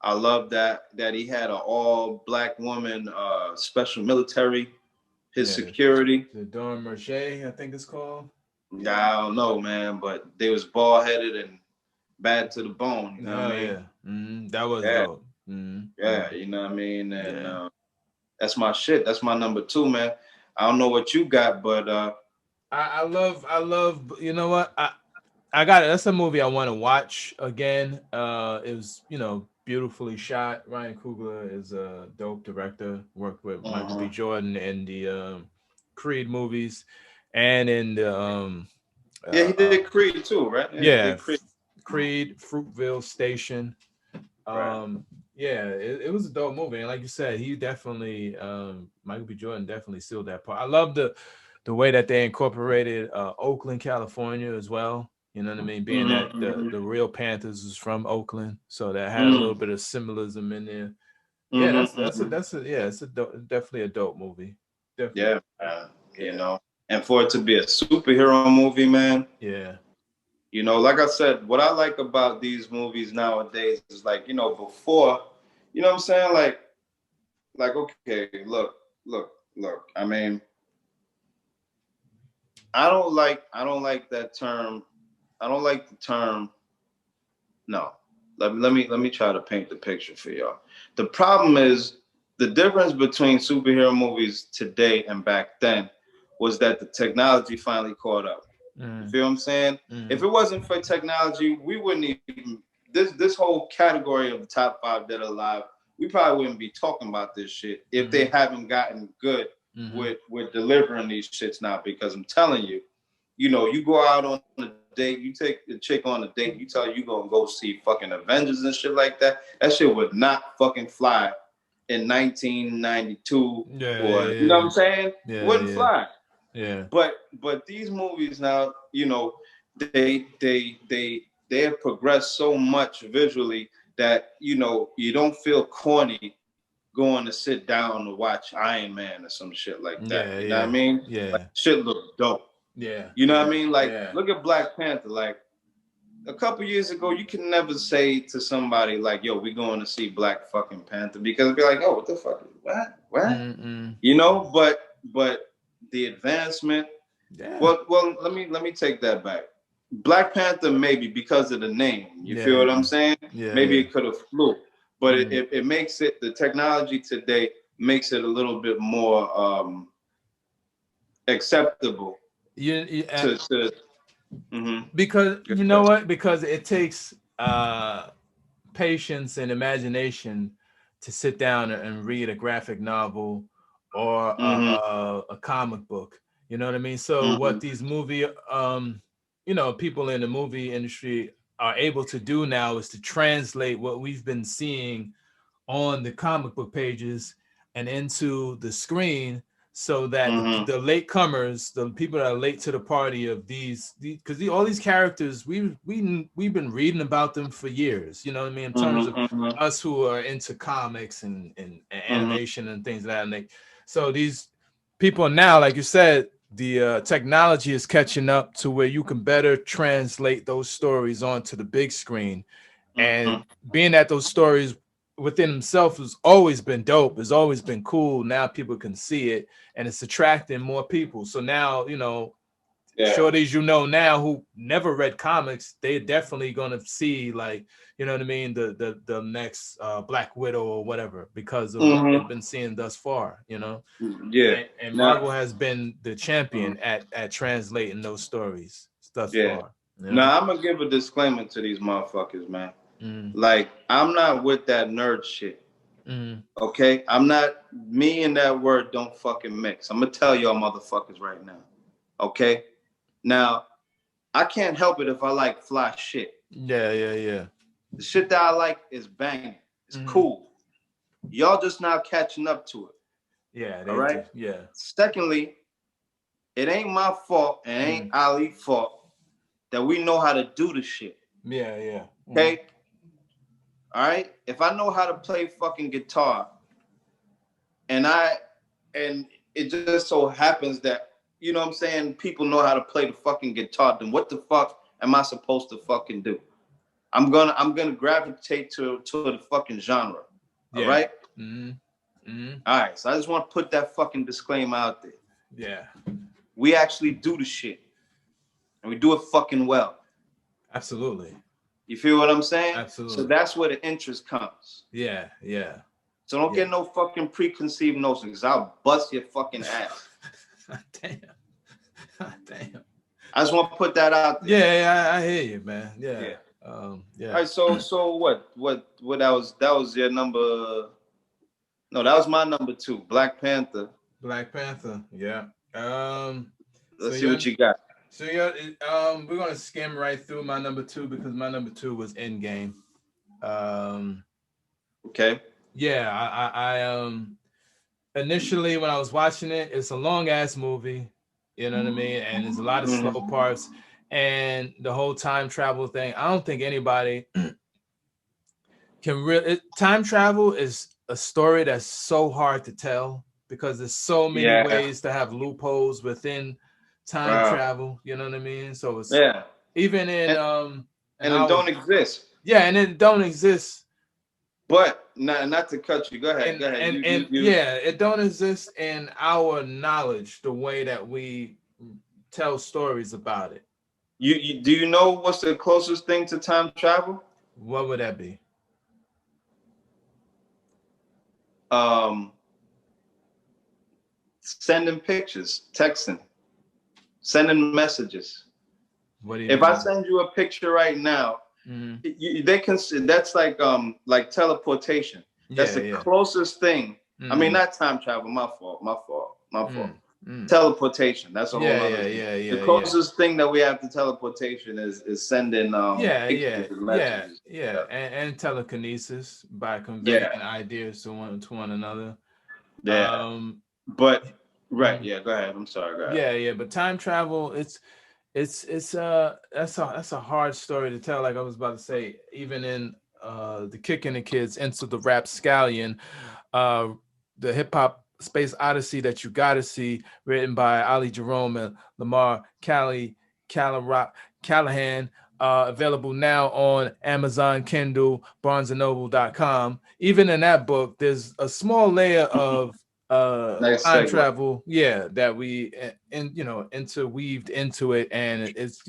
I love that he had an all black woman, special military, his security. The Dawn Mercier, I think it's called. I don't know, man, but they was bald headed and bad to the bone. You know what I mean? That was dope. Yeah, you know what I mean? And that's my shit. That's my number 2, man. I don't know what you got, but I love, you know what? I got it. That's a movie I want to watch again. It was, you know, beautifully shot. Ryan Coogler is a dope director. Worked with Michael B. Jordan in the Creed movies and in the he did Creed too, right? Creed, Fruitville Station. It was a dope movie, and like you said, he definitely Michael B. Jordan definitely sealed that part. I love the way that they incorporated Oakland, California as well. You know what I mean? Being that the real Panthers is from Oakland, so that had a little bit of symbolism in there. It's definitely a dope movie. Definitely. You know, and for it to be a superhero movie, man. You know, like I said, what I like about these movies nowadays is, like, you know, before, you know what I'm saying? Like, okay, look. I mean, I don't like that term. I don't like the term. No, let me try to paint the picture for y'all. The problem is the difference between superhero movies today and back then was that the technology finally caught up. You feel what I'm saying? If it wasn't for technology, we wouldn't even, this whole category of the top 5 dead or alive, we probably wouldn't be talking about this shit if they haven't gotten good with delivering these shits now. Because I'm telling you, you know, you go out on a date, you take the chick on a date, you tell her you gonna go see fucking Avengers and shit like that. That shit would not fucking fly in 1992 Yeah, or you know what I'm saying? Yeah, Wouldn't fly. Yeah. But these movies now, you know, they have progressed so much visually that you know you don't feel corny going to sit down to watch Iron Man or some shit like that. Yeah, you know what I mean? Yeah. Like, shit look dope. Yeah. You know what I mean? Like, look at Black Panther. Like, a couple years ago, you can never say to somebody like, "Yo, we going to see Black fucking Panther," because it'd be like, "Oh, what the fuck? What?" You know? But the advancement. Yeah. Well, let me take that back. Black Panther maybe because of the name. You feel what I'm saying? Yeah. Maybe it could have flew, but it makes it, the technology today makes it a little bit more acceptable. Because you know what? Because it takes patience and imagination to sit down and read a graphic novel or a comic book. You know what I mean? So what these movie you know, people in the movie industry are able to do now is to translate what we've been seeing on the comic book pages and into the screen, so that the latecomers, the people that are late to the party of these because all these characters, we've been reading about them for years. You know what I mean? In terms of us who are into comics and animation and things like that. So these people now, like you said, the technology is catching up to where you can better translate those stories onto the big screen, and being that those stories within himself has always been dope, has always been cool. Now people can see it, and it's attracting more people. So now, you know, shorties, you know, now who never read comics, they're definitely gonna see, like, you know what I mean, the next Black Widow or whatever, because of what they've been seeing thus far, you know. And Marvel has been the champion at translating those stories thus far. You know? Now I'm gonna give a disclaimer to these motherfuckers, man. Like, I'm not with that nerd shit. Okay, I'm not. Me and that word don't fucking mix. I'm gonna tell y'all motherfuckers right now. Okay, now I can't help it if I like fly shit. Yeah. The shit that I like is banging. It's cool. Y'all just now catching up to it. Yeah. All right. Secondly, it ain't my fault and ain't Ali's fault that we know how to do the shit. Yeah. Okay. All right. If I know how to play fucking guitar, and it just so happens that, you know what I'm saying, people know how to play the fucking guitar, then what the fuck am I supposed to fucking do? I'm gonna gravitate to the fucking genre. All right. All right. So I just want to put that fucking disclaimer out there. Yeah. We actually do the shit, and we do it fucking well. Absolutely. You feel what I'm saying? Absolutely. So that's where the interest comes. Yeah. So don't get no fucking preconceived notions, because I'll bust your fucking ass. Damn. I just want to put that out there. Yeah, I hear you, man. Yeah. All right. So what that was your number? No, that was my number 2. Black Panther. Yeah. Let's see what you got. So we're gonna skim right through my number 2, because my number 2 was Endgame. Okay. Yeah, I initially when I was watching it, it's a long ass movie, you know what I mean, and there's a lot of slow parts, and the whole time travel thing. I don't think anybody can really. Time travel is a story that's so hard to tell, because there's so many ways to have loopholes within time travel. You know what I mean? So it's even in and it don't exist. Yeah, and it don't exist. But not to cut you. Go ahead. It don't exist in our knowledge the way that we tell stories about it. Do you know what's the closest thing to time travel? What would that be? Sending pictures, texting, sending messages. What do you if I send you a picture right now, they can. That's like teleportation. That's the closest thing. I mean, not time travel. My fault. Teleportation. That's a whole other thing. Yeah. The closest thing that we have to teleportation is sending Yeah. messages. And telekinesis by conveying ideas to one another. Yeah. But yeah, go ahead. I'm sorry, go ahead. Yeah, but time travel, it's that's a hard story to tell. Like I was about to say, even in the Kicking the Kids Into the Rapscallion, the hip hop space odyssey that you gotta see, written by Ali Jerome and Lamar Callahan, available now on Amazon Kindle, BarnesandNoble.com. Even in that book, there's a small layer of time travel, that we interweaved into it, and it's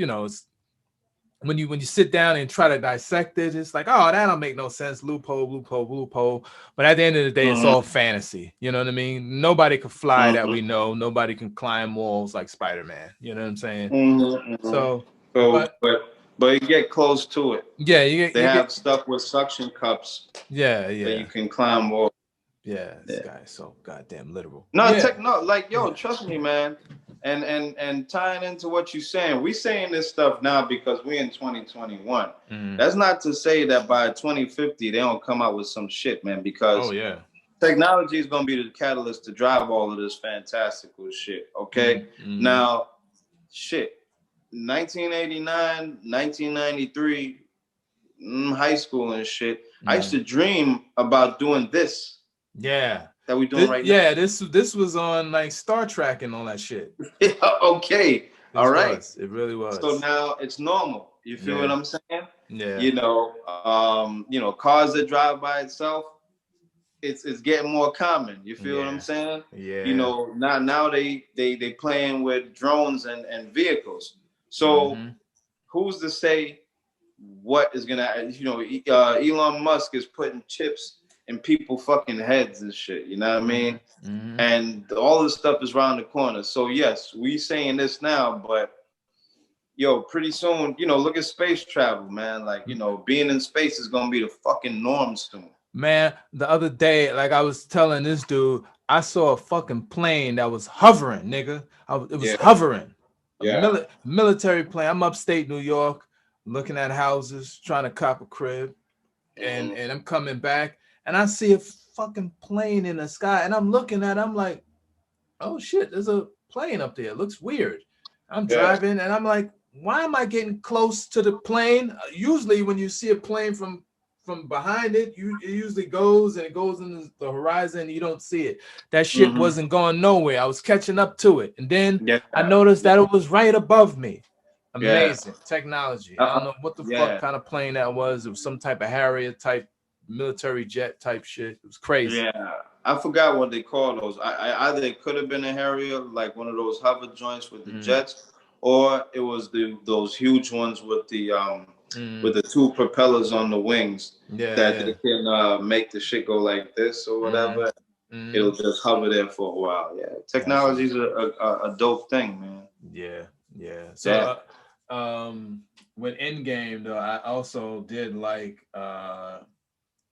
when you sit down and try to dissect it, it's like, oh, that'll make no sense. Loophole. But at the end of the day, it's all fantasy. You know what I mean? Nobody can fly that we know. Nobody can climb walls like Spider-Man. You know what I'm saying? So, but you get close to it. Yeah, they have stuff with suction cups. Yeah. That you can climb walls. Yeah, this guy is so goddamn literal. Trust me, man. And tying into what you're saying, we saying this stuff now because we in 2021. That's not to say that by 2050 they don't come out with some shit, man. Because technology is gonna be the catalyst to drive all of this fantastical shit. Okay, now, 1989, 1993, high school and shit. I used to dream about doing this. Yeah, that we doing right now. Yeah, this was on like Star Trek and all that shit. Okay, all right. It really was. So now it's normal. You feel what I'm saying? Yeah. Cars that drive by itself, it's getting more common. You feel what I'm saying? Yeah. Now they playing with drones and vehicles. So who's to say what is gonna? Elon Musk is putting chips in people fucking heads and shit, you know what I mean? And all this stuff is around the corner. So yes, we saying this now, but pretty soon, look at space travel, man. Like, being in space is gonna be the fucking norm soon. Man, the other day, like I was telling this dude, I saw a fucking plane that was hovering, nigga. It was hovering. A military plane. I'm upstate New York, looking at houses, trying to cop a crib, and I'm coming back. And I see a fucking plane in the sky, and I'm looking at it, I'm like, oh shit, there's a plane up there. It looks weird. I'm driving, and I'm like, why am I getting close to the plane? Usually when you see a plane from behind it, it usually goes in the horizon, you don't see it. That shit wasn't going nowhere. I was catching up to it. And then I noticed that it was right above me. Amazing technology. I don't know what the fuck kind of plane that was. It was some type of Harrier type military jet type shit. It was crazy. Yeah, I forgot what they call those. Either it could have been a Harrier, like one of those hover joints with the jets, or it was those huge ones with the two propellers on the wings they can make the shit go like this or whatever. It'll just hover there for a while. Yeah, technology is a dope thing, man. Yeah. So when Endgame though, I also did like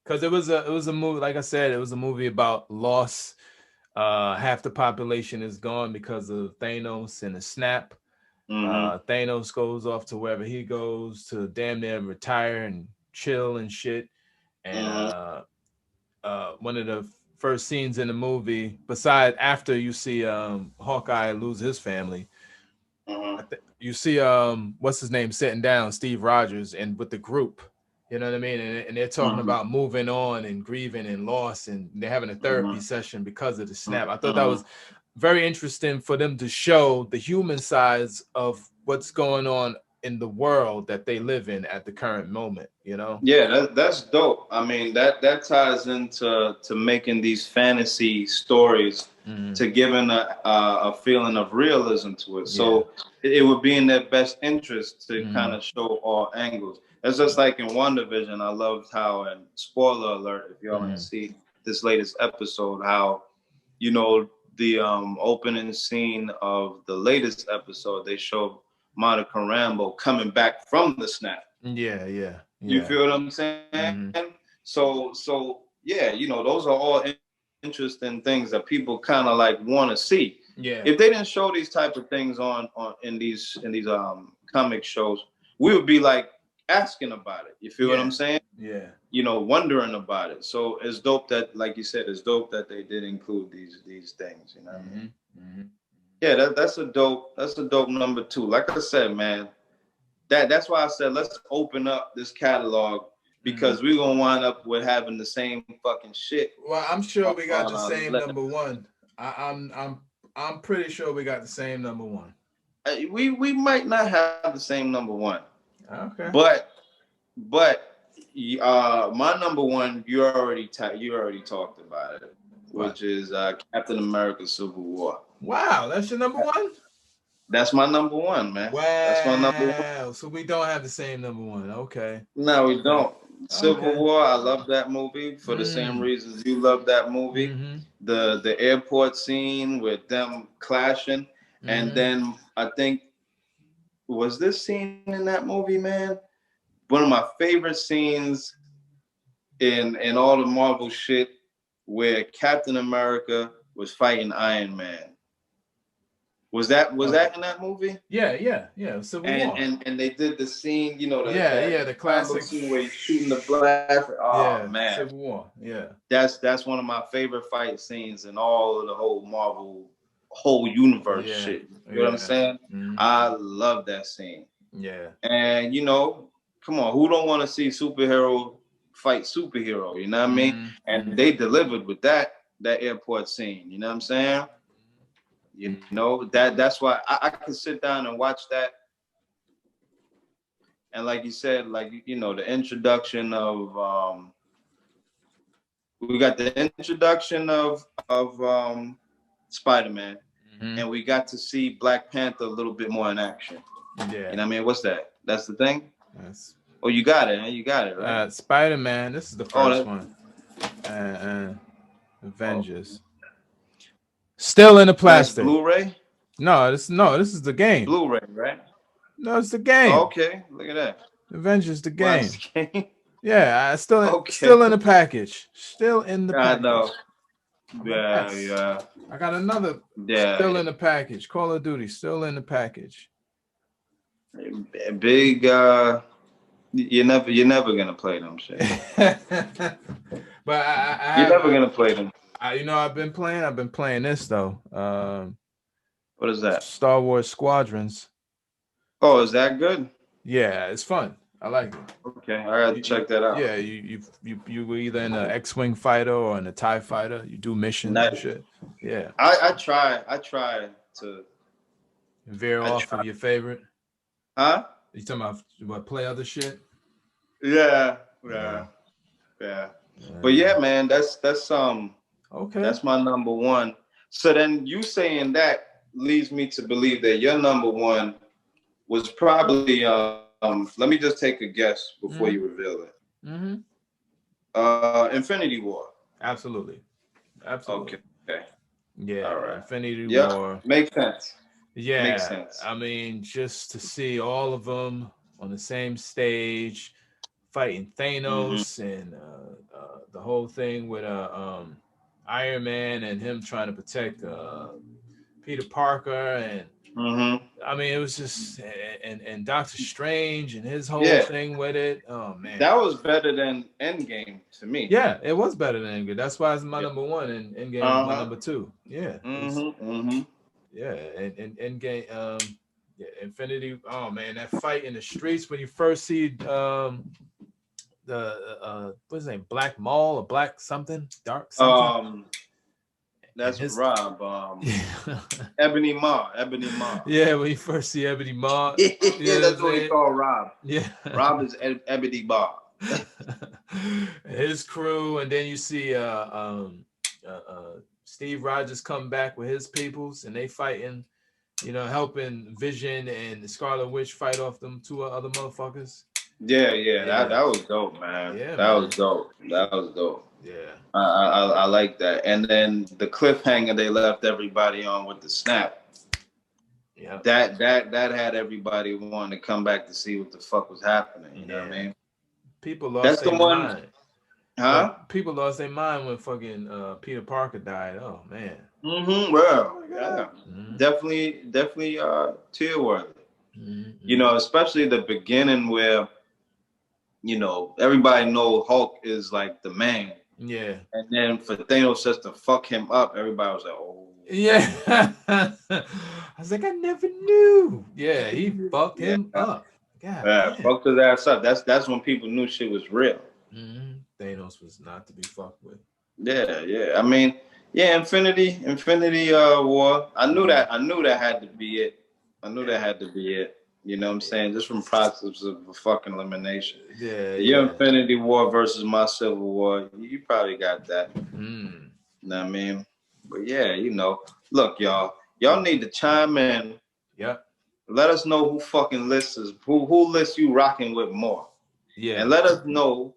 because it was a movie, like I said, it was a movie about loss. Half the population is gone because of Thanos and the snap. Thanos goes off to wherever he goes to damn near retire and chill and shit. And one of the first scenes in the movie, besides after you see Hawkeye lose his family, you see what's his name sitting down, Steve Rogers, and with the group. You know what I mean? And they're talking about moving on and grieving and loss, and they're having a therapy session because of the snap. I thought that was very interesting for them to show the human sides of what's going on in the world that they live in at the current moment, Yeah, that's dope. I mean, that ties into making these fantasy stories, to giving a feeling of realism to it. So it would be in their best interest to kind of show all angles. It's just like in WandaVision, I loved how, and spoiler alert, if y'all want to see this latest episode, how, the opening scene of the latest episode, they show Monica Rambeau coming back from the snap. Yeah. You feel what I'm saying? So yeah, those are all interesting things that people kind of like want to see. Yeah. If they didn't show these type of things on in these comic shows, we would be like asking about it. You feel what I'm saying? Yeah. You know, wondering about it. So it's dope that, like you said, it's dope that they did include these things. You know what I mean? Yeah, that's a dope number 2. Like I said, man, that's why I said let's open up this catalog, because we're gonna wind up with having the same fucking shit. Well, I'm sure we got the on same list. number 1. I'm pretty sure we got the same number 1. We might not have the same number 1. Okay. But my number 1, you already talked about it, which is Captain America: Civil War. Wow, that's your number 1? That's my number 1, man. Wow. That's my number 1. So we don't have the same number 1. Okay. No, we don't. Civil War, I love that movie for the same reasons you love that movie. The airport scene with them clashing. And then I think, was this scene in that movie, man? One of my favorite scenes in all the Marvel shit, where Captain America was fighting Iron Man. Was that in that movie? Yeah. Civil War. And they did the scene, you know, the classic scene where he's shooting the blast. Oh man, Civil War. Yeah, that's one of my favorite fight scenes in all of the whole Marvel universe shit. You know what I'm saying? I love that scene. Yeah, and you know, come on, who don't want to see superhero fight superhero? You know what I mean? And they delivered with that airport scene. You know what I'm saying? You know, that's why I could sit down and watch that. And like you said, like, you know, the introduction of we got the introduction of Spider-Man, and we got to see Black Panther a little bit more in action. Yeah. You know what I mean? What's that? That's the thing? Yes. Oh, you got it, man. You got it, right? Spider-Man, this is the first one. Avengers. Still in the plastic. Blu-ray? No, this is the game. Blu-ray, right? No, it's the game. Oh, okay, look at that. Avengers, the game. Yeah, still in the package. Still in the package. I know. Yeah. I got another. Still in the package. Call of Duty, still in the package. Big. You're never gonna play them shit. But you're never gonna play them. You know, I've been playing this though. What is that? Star Wars Squadrons. Oh, is that good? Yeah, it's fun. I like it. Okay, I gotta check that out. Yeah, you were either in an X-wing fighter or in a TIE fighter. You do missions and shit. Yeah. I try to veer off of your favorite. Huh? You talking about what, play other shit? Yeah. But yeah, man, that's okay. That's my number 1. So then you saying that leads me to believe that your number 1 was probably let me just take a guess before you reveal it. Infinity War. Absolutely. Okay. Yeah. All right. Infinity War. Makes sense. Yeah. Makes sense. I mean, just to see all of them on the same stage, fighting Thanos and the whole thing with Iron Man and him trying to protect Peter Parker, and I mean, it was just and Doctor Strange and his whole thing with it. Oh man, that was better than Endgame to me. Yeah, it was better than Endgame. That's why it's my number 1, and Endgame is my number 2. Yeah. Yeah, and Endgame, Infinity. Oh man, that fight in the streets when you first see the what's his name, Black Maul or Black something, Dark something. That's Rob. Ebony Maw. Yeah, when you first see Ebony Maw. Yeah, that's what we call Rob. Yeah. Rob is Ebony Maw. His crew, and then you see Steve Rogers come back with his peoples, and they fighting, you know, helping Vision and the Scarlet Witch fight off them 2 other motherfuckers. Yeah. That was dope, man. Yeah, that was dope. Yeah, I like that. And then the cliffhanger they left everybody on with the snap. Yeah, that had everybody wanting to come back to see what the fuck was happening. You know what I mean? People lost their mind. Huh? People lost their mind when fucking Peter Parker died. Oh man. Well, yeah. Definitely tier worthy. You know, especially the beginning where, you know, everybody know Hulk is like the man. Yeah. And then for Thanos just to fuck him up, everybody was like, oh. Yeah. I was like, I never knew. Yeah, he fucked him up. God, yeah, fucked his ass up. That's when people knew shit was real. Thanos was not to be fucked with. Yeah. I mean, yeah, Infinity War. I knew that had to be it. That had to be it. You know what I'm saying? Just from process of a fucking elimination. Your Infinity War versus my Civil War, you probably got that. You know what I mean? But yeah, you know, look, y'all need to chime in. Yep. Let us know who fucking lists is who lists you rocking with more. Yeah. And let us know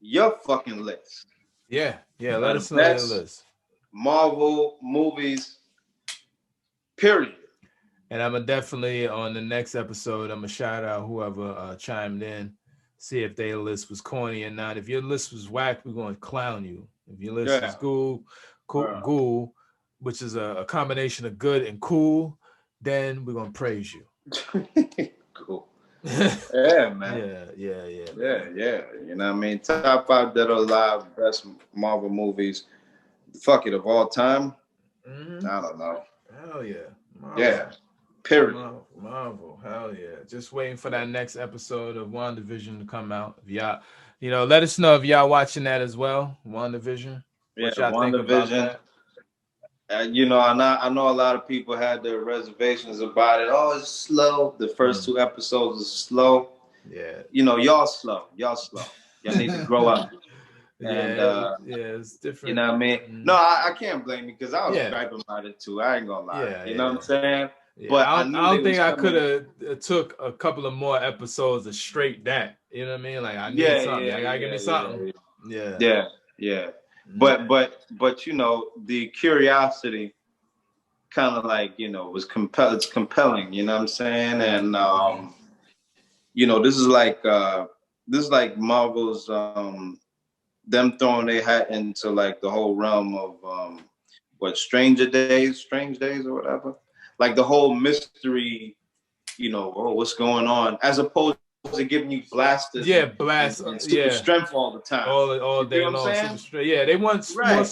your fucking list. Yeah. Let us know your list. Marvel movies, period. And I'm definitely on the next episode, I'm gonna shout out whoever chimed in, see if their list was corny or not. If your list was whack, we're gonna clown you. If your list is ghoul, which is a combination of good and cool, then we're gonna praise you. Cool. Yeah, man. Yeah. You know what I mean? Top 5 Dead or Alive, best Marvel movies. Fuck it, of all time. I don't know. Hell yeah. Marvel. Yeah. Period. Marvel. Hell yeah. Just waiting for that next episode of WandaVision to come out. If y'all, you know, let us know if y'all watching that as well. WandaVision. What y'all think about that? You know, I know a lot of people had their reservations about it. Oh, it's slow. The first 2 episodes is slow. Yeah. You know, y'all slow. Y'all need to grow up. And it's different. You know what I mean? No, I can't blame you because I was griping about it too. I ain't gonna lie. You know what I'm saying? Yeah. But I don't think I could have took a couple of more episodes of straight that. You know what I mean? Like I need something. I gotta give me something. Yeah. But you know, the curiosity kind of like, you know, was it's compelling, you know what I'm saying? And you know, this is like Marvel's them throwing their hat into like the whole realm of Strange Days or whatever. Like the whole mystery, you know, what's going on, as opposed to giving you blasters. Yeah, blast. And super strength all the time. All day long. Yeah, they want more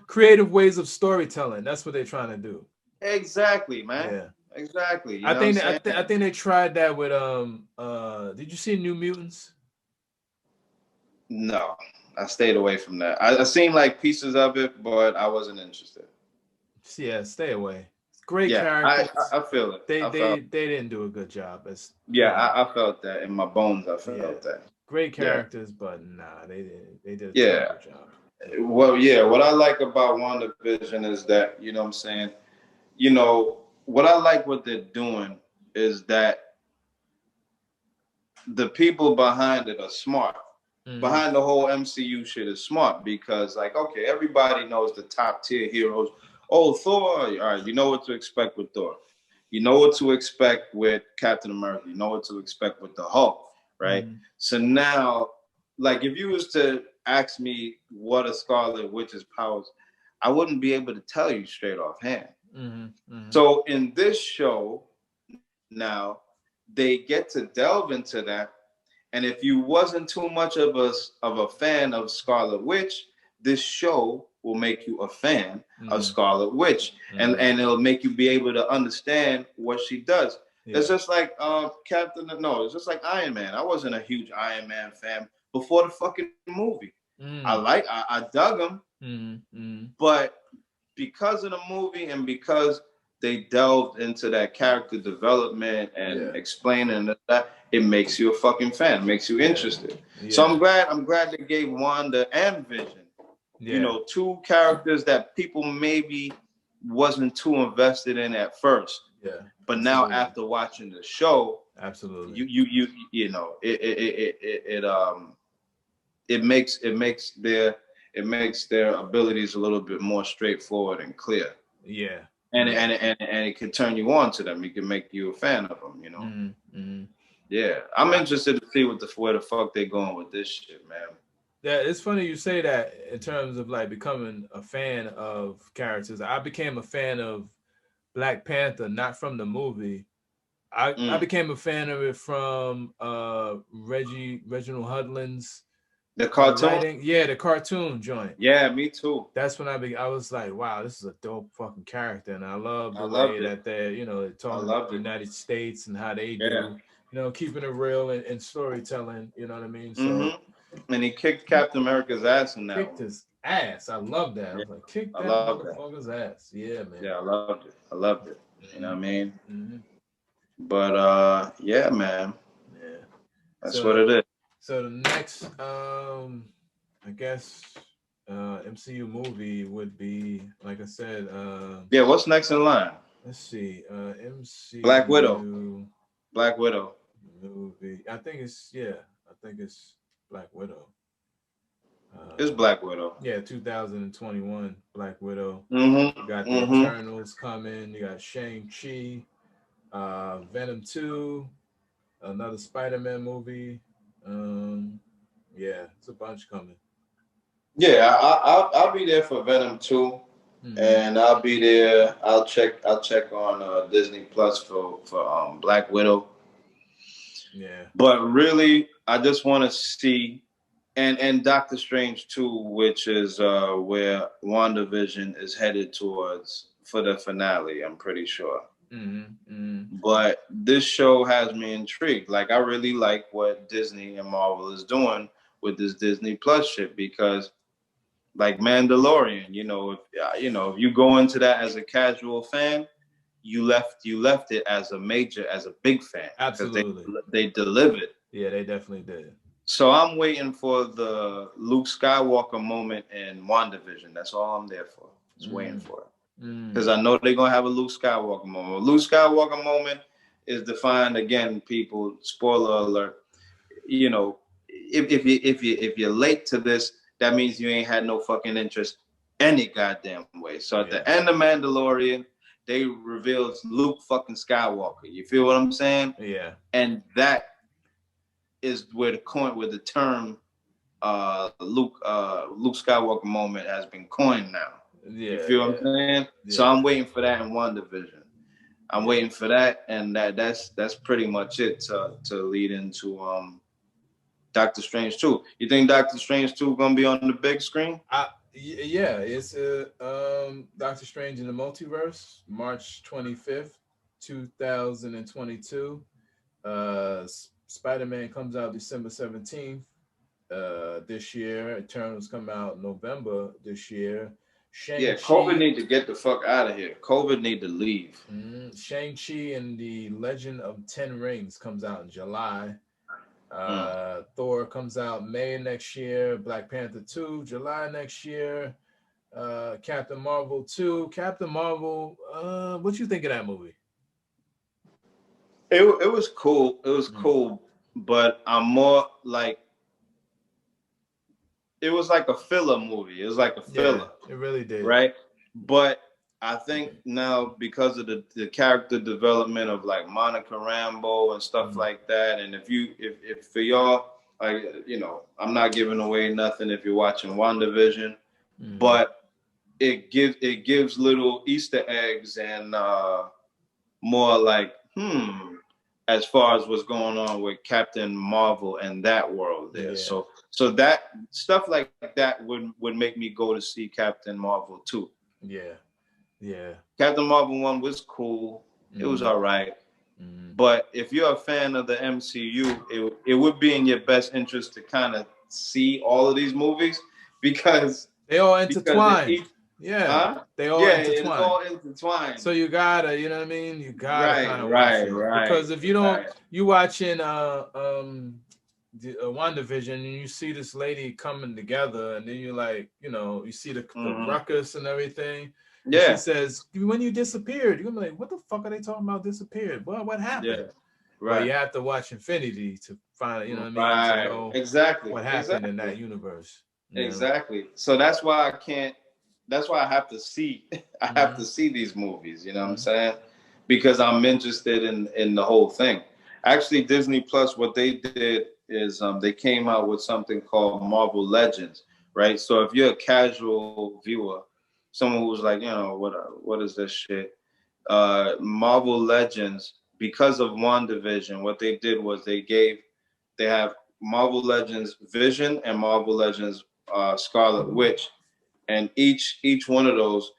creative ways of storytelling. That's what they're trying to do. Exactly, man. Yeah. Exactly. You know I think they tried that with did you see New Mutants? No. I stayed away from that. I seen like pieces of it, but I wasn't interested. Yeah, stay away. Great characters. I feel it. They didn't do a good job. I felt that in my bones. I felt that. Great characters, but nah, they did a terrible job. Well, what I like about WandaVision is that, you know what I'm saying, you know, what I like what they're doing is that the people behind it are smart. Behind the whole MCU shit is smart because, like, okay, everybody knows the top tier heroes. Oh, Thor, all right, you know what to expect with Thor. You know what to expect with Captain America. You know what to expect with the Hulk, right? So now, like, if you was to ask me what a Scarlet Witch's powers, I wouldn't be able to tell you straight offhand. So in this show, now, they get to delve into that. And if you wasn't too much of a fan of Scarlet Witch, this show will make you a fan of Scarlet Witch, and it'll make you be able to understand what she does. It's just like it's just like Iron Man. I wasn't a huge Iron Man fan before the fucking movie. I dug him, but because of the movie and because they delved into that character development and explaining that, it makes you a fucking fan, makes you interested. So I'm glad they gave Wanda and Vision, you know, 2 characters that people maybe wasn't too invested in at first. But now after watching the show, you know, it makes their abilities a little bit more straightforward and clear. And it can turn you on to them. It can make you a fan of them, you know. I'm interested to see where the fuck they going with this shit, man. Yeah, it's funny you say that in terms of like becoming a fan of characters. I became a fan of Black Panther, not from the movie. I became a fan of it from Reginald Hudlin's The cartoon? writing. Yeah, the cartoon joint. Yeah, me too. That's when I was like, wow, this is a dope fucking character, and I love I the way loved it. that they're they're talking about the United States and how they do keeping it real and storytelling. You know what I mean? So. And he kicked Captain America's ass in that Kicked one. his ass. I love that. I was like, kick that motherfucker's ass. Yeah, man. Yeah, I loved it. I loved it. You know what I mean? Mm-hmm. But yeah, man. Yeah. That's what it is. So the next I guess MCU movie would be, like I said, yeah, what's next in line? Let's see. MCU Black Widow. Black Widow. Movie. I think it's Black Widow. It's Black Widow. Yeah, 2021 Black Widow. Mm-hmm. You got the Eternals coming. You got Shang-Chi, Venom 2, another Spider-Man movie. Yeah, it's a bunch coming. Yeah, I'll be there for Venom 2. And I'll be there. I'll check on Disney Plus for Black Widow. Yeah. But really, I just want to see, and Doctor Strange 2, which is where WandaVision is headed towards for the finale, I'm pretty sure. But this show has me intrigued. Like, I really like what Disney and Marvel is doing with this Disney Plus shit, because like Mandalorian, if you go into that as a casual fan, you left it as a big fan. Absolutely. They delivered. Yeah, they definitely did. So I'm waiting for the Luke Skywalker moment in WandaVision. That's all I'm there for. Just waiting for it. Because I know they're gonna have a Luke Skywalker moment. A Luke Skywalker moment is defined, again, people, spoiler alert, if you're late to this, that means you ain't had no fucking interest any goddamn way. So at the end of Mandalorian, they revealed Luke fucking Skywalker. You feel what I'm saying? Yeah. And that is where the term Luke Skywalker moment has been coined now. Yeah. You feel what I'm saying? Yeah. So I'm waiting for that in WandaVision. I'm waiting for that, and that's pretty much it to lead into Doctor Strange 2. You think Doctor Strange 2 gonna be on the big screen? Yeah, it's Doctor Strange in the Multiverse, March 25th, 2022. Spider-Man comes out December 17th this year. Eternals come out November this year. Yeah, COVID need to get the fuck out of here. COVID need to leave. Shang-Chi and the Legend of 10 Rings comes out in July. Thor comes out May next year. Black Panther 2, July next year. Captain Marvel 2. Captain Marvel, what you think of that movie? It was cool. It was cool, but I'm more like, it was like a filler movie. It was like a filler. Yeah, it really did. Right? But I think now, because of the character development of like Monica Rambeau and stuff like that, and if for y'all, like, I'm not giving away nothing if you're watching WandaVision, but it gives little Easter eggs and more like as far as what's going on with Captain Marvel and that world there. Yeah. So that stuff like that would make me go to see Captain Marvel 2. Yeah. Yeah. Captain Marvel 1 was cool. It was all right. But if you're a fan of the MCU, it would be in your best interest to kind of see all of these movies, because they all intertwine. They all intertwine. It's all intertwined. So you gotta, you know what I mean? You gotta kind of watch it. Because if you don't, you watching WandaVision and you see this lady coming together, and then you like, you see the ruckus and everything. Yeah. And she says, when you disappeared, you're gonna be like, what the fuck are they talking about disappeared? Well, what happened? Yeah. Right. Well, you have to watch Infinity to find, to know exactly what happened in that universe. Exactly. So that's why I have to see have to see these movies, you know what I'm saying? Because I'm interested in the whole thing. Actually, Disney Plus, what they did is they came out with something called Marvel Legends, right? So if you're a casual viewer, someone who's like, what is this shit? Marvel Legends, because of WandaVision, what they did was they have Marvel Legends Vision and Marvel Legends Scarlet Witch, and each one of those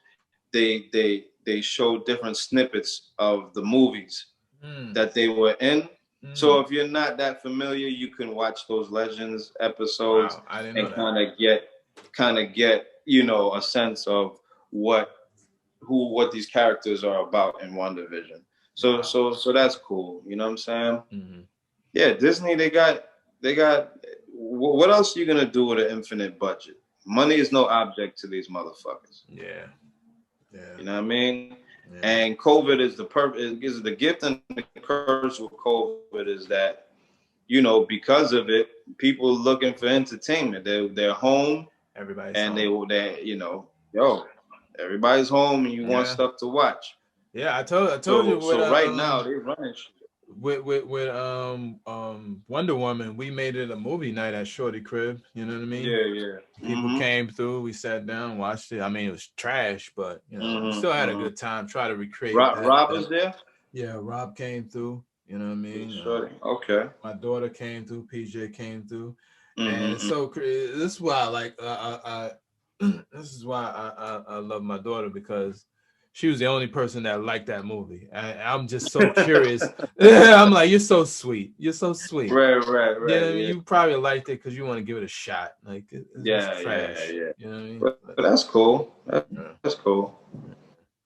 they show different snippets of the movies that they were in. So if you're not that familiar, you can watch those Legends episodes and kind of get a sense of what these characters are about in WandaVision. So that's cool. You know what I'm saying? Mm-hmm. Yeah, Disney, they got what else are you gonna do with an infinite budget? Money is no object to these motherfuckers. Yeah. You know what I mean? Yeah. And COVID is the gift and the curse with COVID is that, because of it, people looking for entertainment. They're home. Everybody's and home. Everybody's home and you want stuff to watch. Yeah, I told you. So right now they running shit. With Wonder Woman, we made it a movie night at Shorty crib. You know what I mean? Yeah. People came through. We sat down, watched it. I mean, it was trash, but we still had a good time. Try to recreate. Rob was there. Yeah, Rob came through. You know what I mean? Shorty. Okay. My daughter came through. PJ came through, and so this is why this is why I love my daughter, because she was the only person that liked that movie. I'm just so curious. I'm like, you're so sweet. You're so sweet. Right. Yeah, you probably liked it because you want to give it a shot. Like, yeah. You know what I mean? But that's cool. That's cool.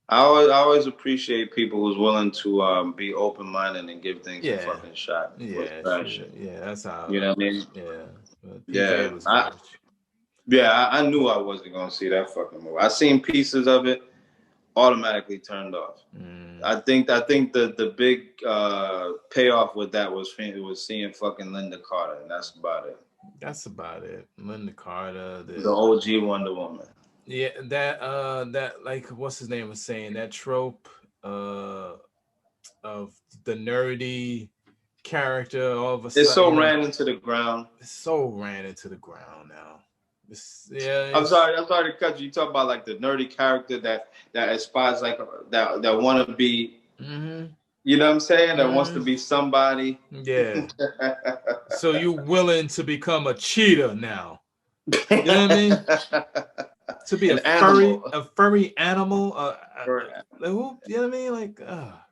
I always appreciate people who's willing to be open minded and give things a fucking shot. Yeah, that's how. You know what I mean? Yeah. I knew I wasn't gonna see that fucking movie. I seen pieces of it. Automatically turned off. I think the big payoff with that was seeing fucking Linda Carter, and that's about it. Linda Carter, the OG Wonder Woman. Yeah, that like what's his name was saying, that trope of the nerdy character all of a sudden. It's so ran into the ground. It's so ran into the ground now. I'm sorry to cut you. You talk about like the nerdy character that aspires like that want to be, you know what I'm saying? That wants to be somebody. Yeah. So you willing to become a cheetah now? You know what I mean? To be a furry animal. You know what I mean? Like,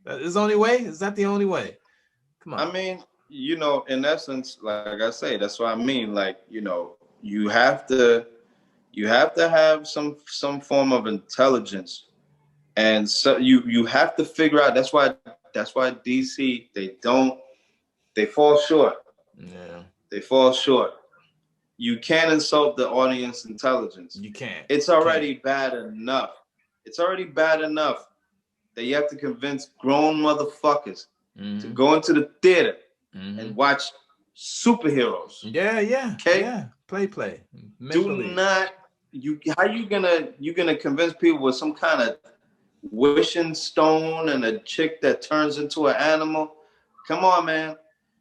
that is the only way. Is that the only way? Come on. I mean, in essence, like I say, that's what I mean. Like, you have to have some form of intelligence, and so you have to figure out. That's why DC they fall short. Yeah, they fall short. You can't insult the audience intelligence. You can't. It's already bad enough. It's already bad enough that you have to convince grown motherfuckers to go into the theater and watch superheroes. Yeah. Okay. Yeah. Play. How you gonna convince people with some kind of wishing stone and a chick that turns into an animal? Come on, man.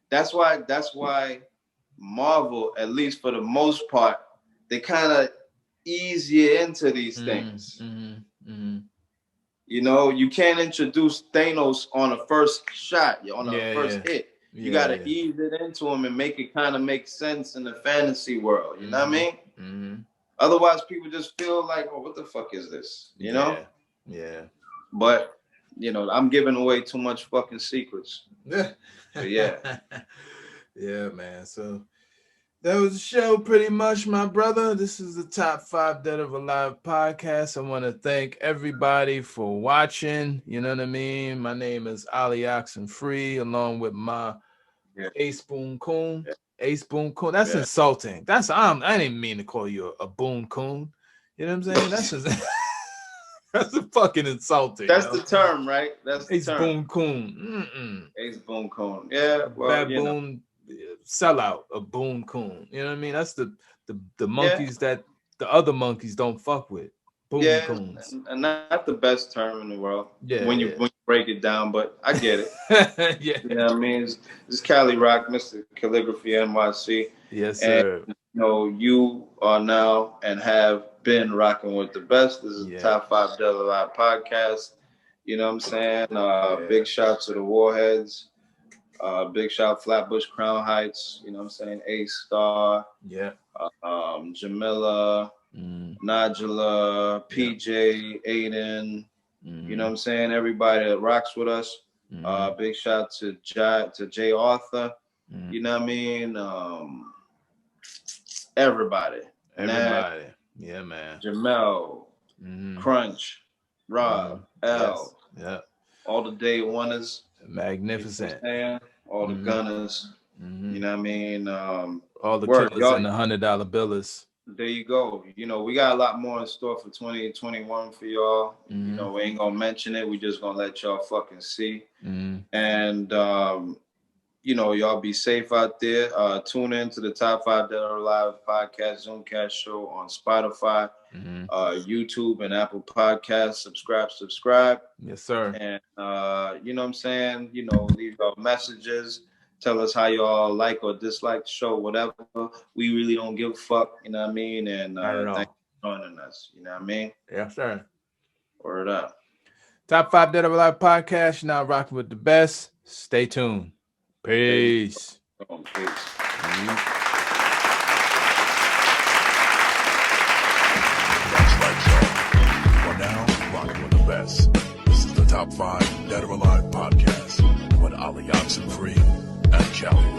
That's why Marvel, at least for the most part, they kind of ease you into these things. You can't introduce Thanos on a first shot, on a first hit. You gotta ease it into him and make it kind of make sense in the fantasy world. You know what I mean? Otherwise, people just feel like, oh, what the fuck is this? You know? Yeah. But I'm giving away too much fucking secrets. But yeah. Yeah, man. So that was the show pretty much, my brother. This is the Top 5 Dead or Alive podcast. I want to thank everybody for watching. You know what I mean? My name is Ali Oxenfree, along with my Ace Boon Coon. Ace Boon Coon. That's insulting. I didn't mean to call you a Boon Coon. You know what I'm saying? That's fucking insulting. That's the term, right? That's the Ace term. Boon Coon. Ace Boon Coon. Yeah. Well, Baboon sellout, a Boon Coon. You know what I mean? That's the monkeys that the other monkeys don't fuck with. Yeah, coons. and not the best term in the world. Yeah, when you break it down, but I get it. Yeah. You know what I mean? It's Cali Rock, Mr. Calligraphy NYC. Yes, And sir. you are now and have been rocking with the best. This is the Top 5 Dead or Alive podcast. You know what I'm saying? Big shout to the Warheads. Big shout Flatbush Crown Heights. You know what I'm saying? A-Star. Yeah. Jamila. Najla, PJ, Aiden, you know what I'm saying? Everybody that rocks with us. Big shout to Jay Arthur. You know what I mean? Everybody. Everybody. Yeah, man. Jamel, Crunch, Rob, L. Yes. Yeah. All the day oneers. Magnificent. You know all the gunners. You know what I mean? All the killers and the $100 billers. There you go. You know, we got a lot more in store for 2021 for y'all. You know, we ain't gonna mention it. We just gonna let y'all fucking see. And you know, y'all be safe out there. Tune in to the Top 5 Dead or Alive podcast, Zoomcast show on Spotify, YouTube, and Apple Podcasts. Subscribe. Yes, sir. And you know what I'm saying? You know, leave our messages. Tell us how y'all like or dislike the show, whatever. We really don't give a fuck, you know what I mean? And thanks for joining us, you know what I mean? Yes, sir. Word up. Top 5 Dead or Alive podcast. Now rocking with the best. Stay tuned. Peace. Peace. That's right, y'all. You are now rocking with the best. This is the Top 5 Dead or Alive podcast with Ali Oxenfree and Cali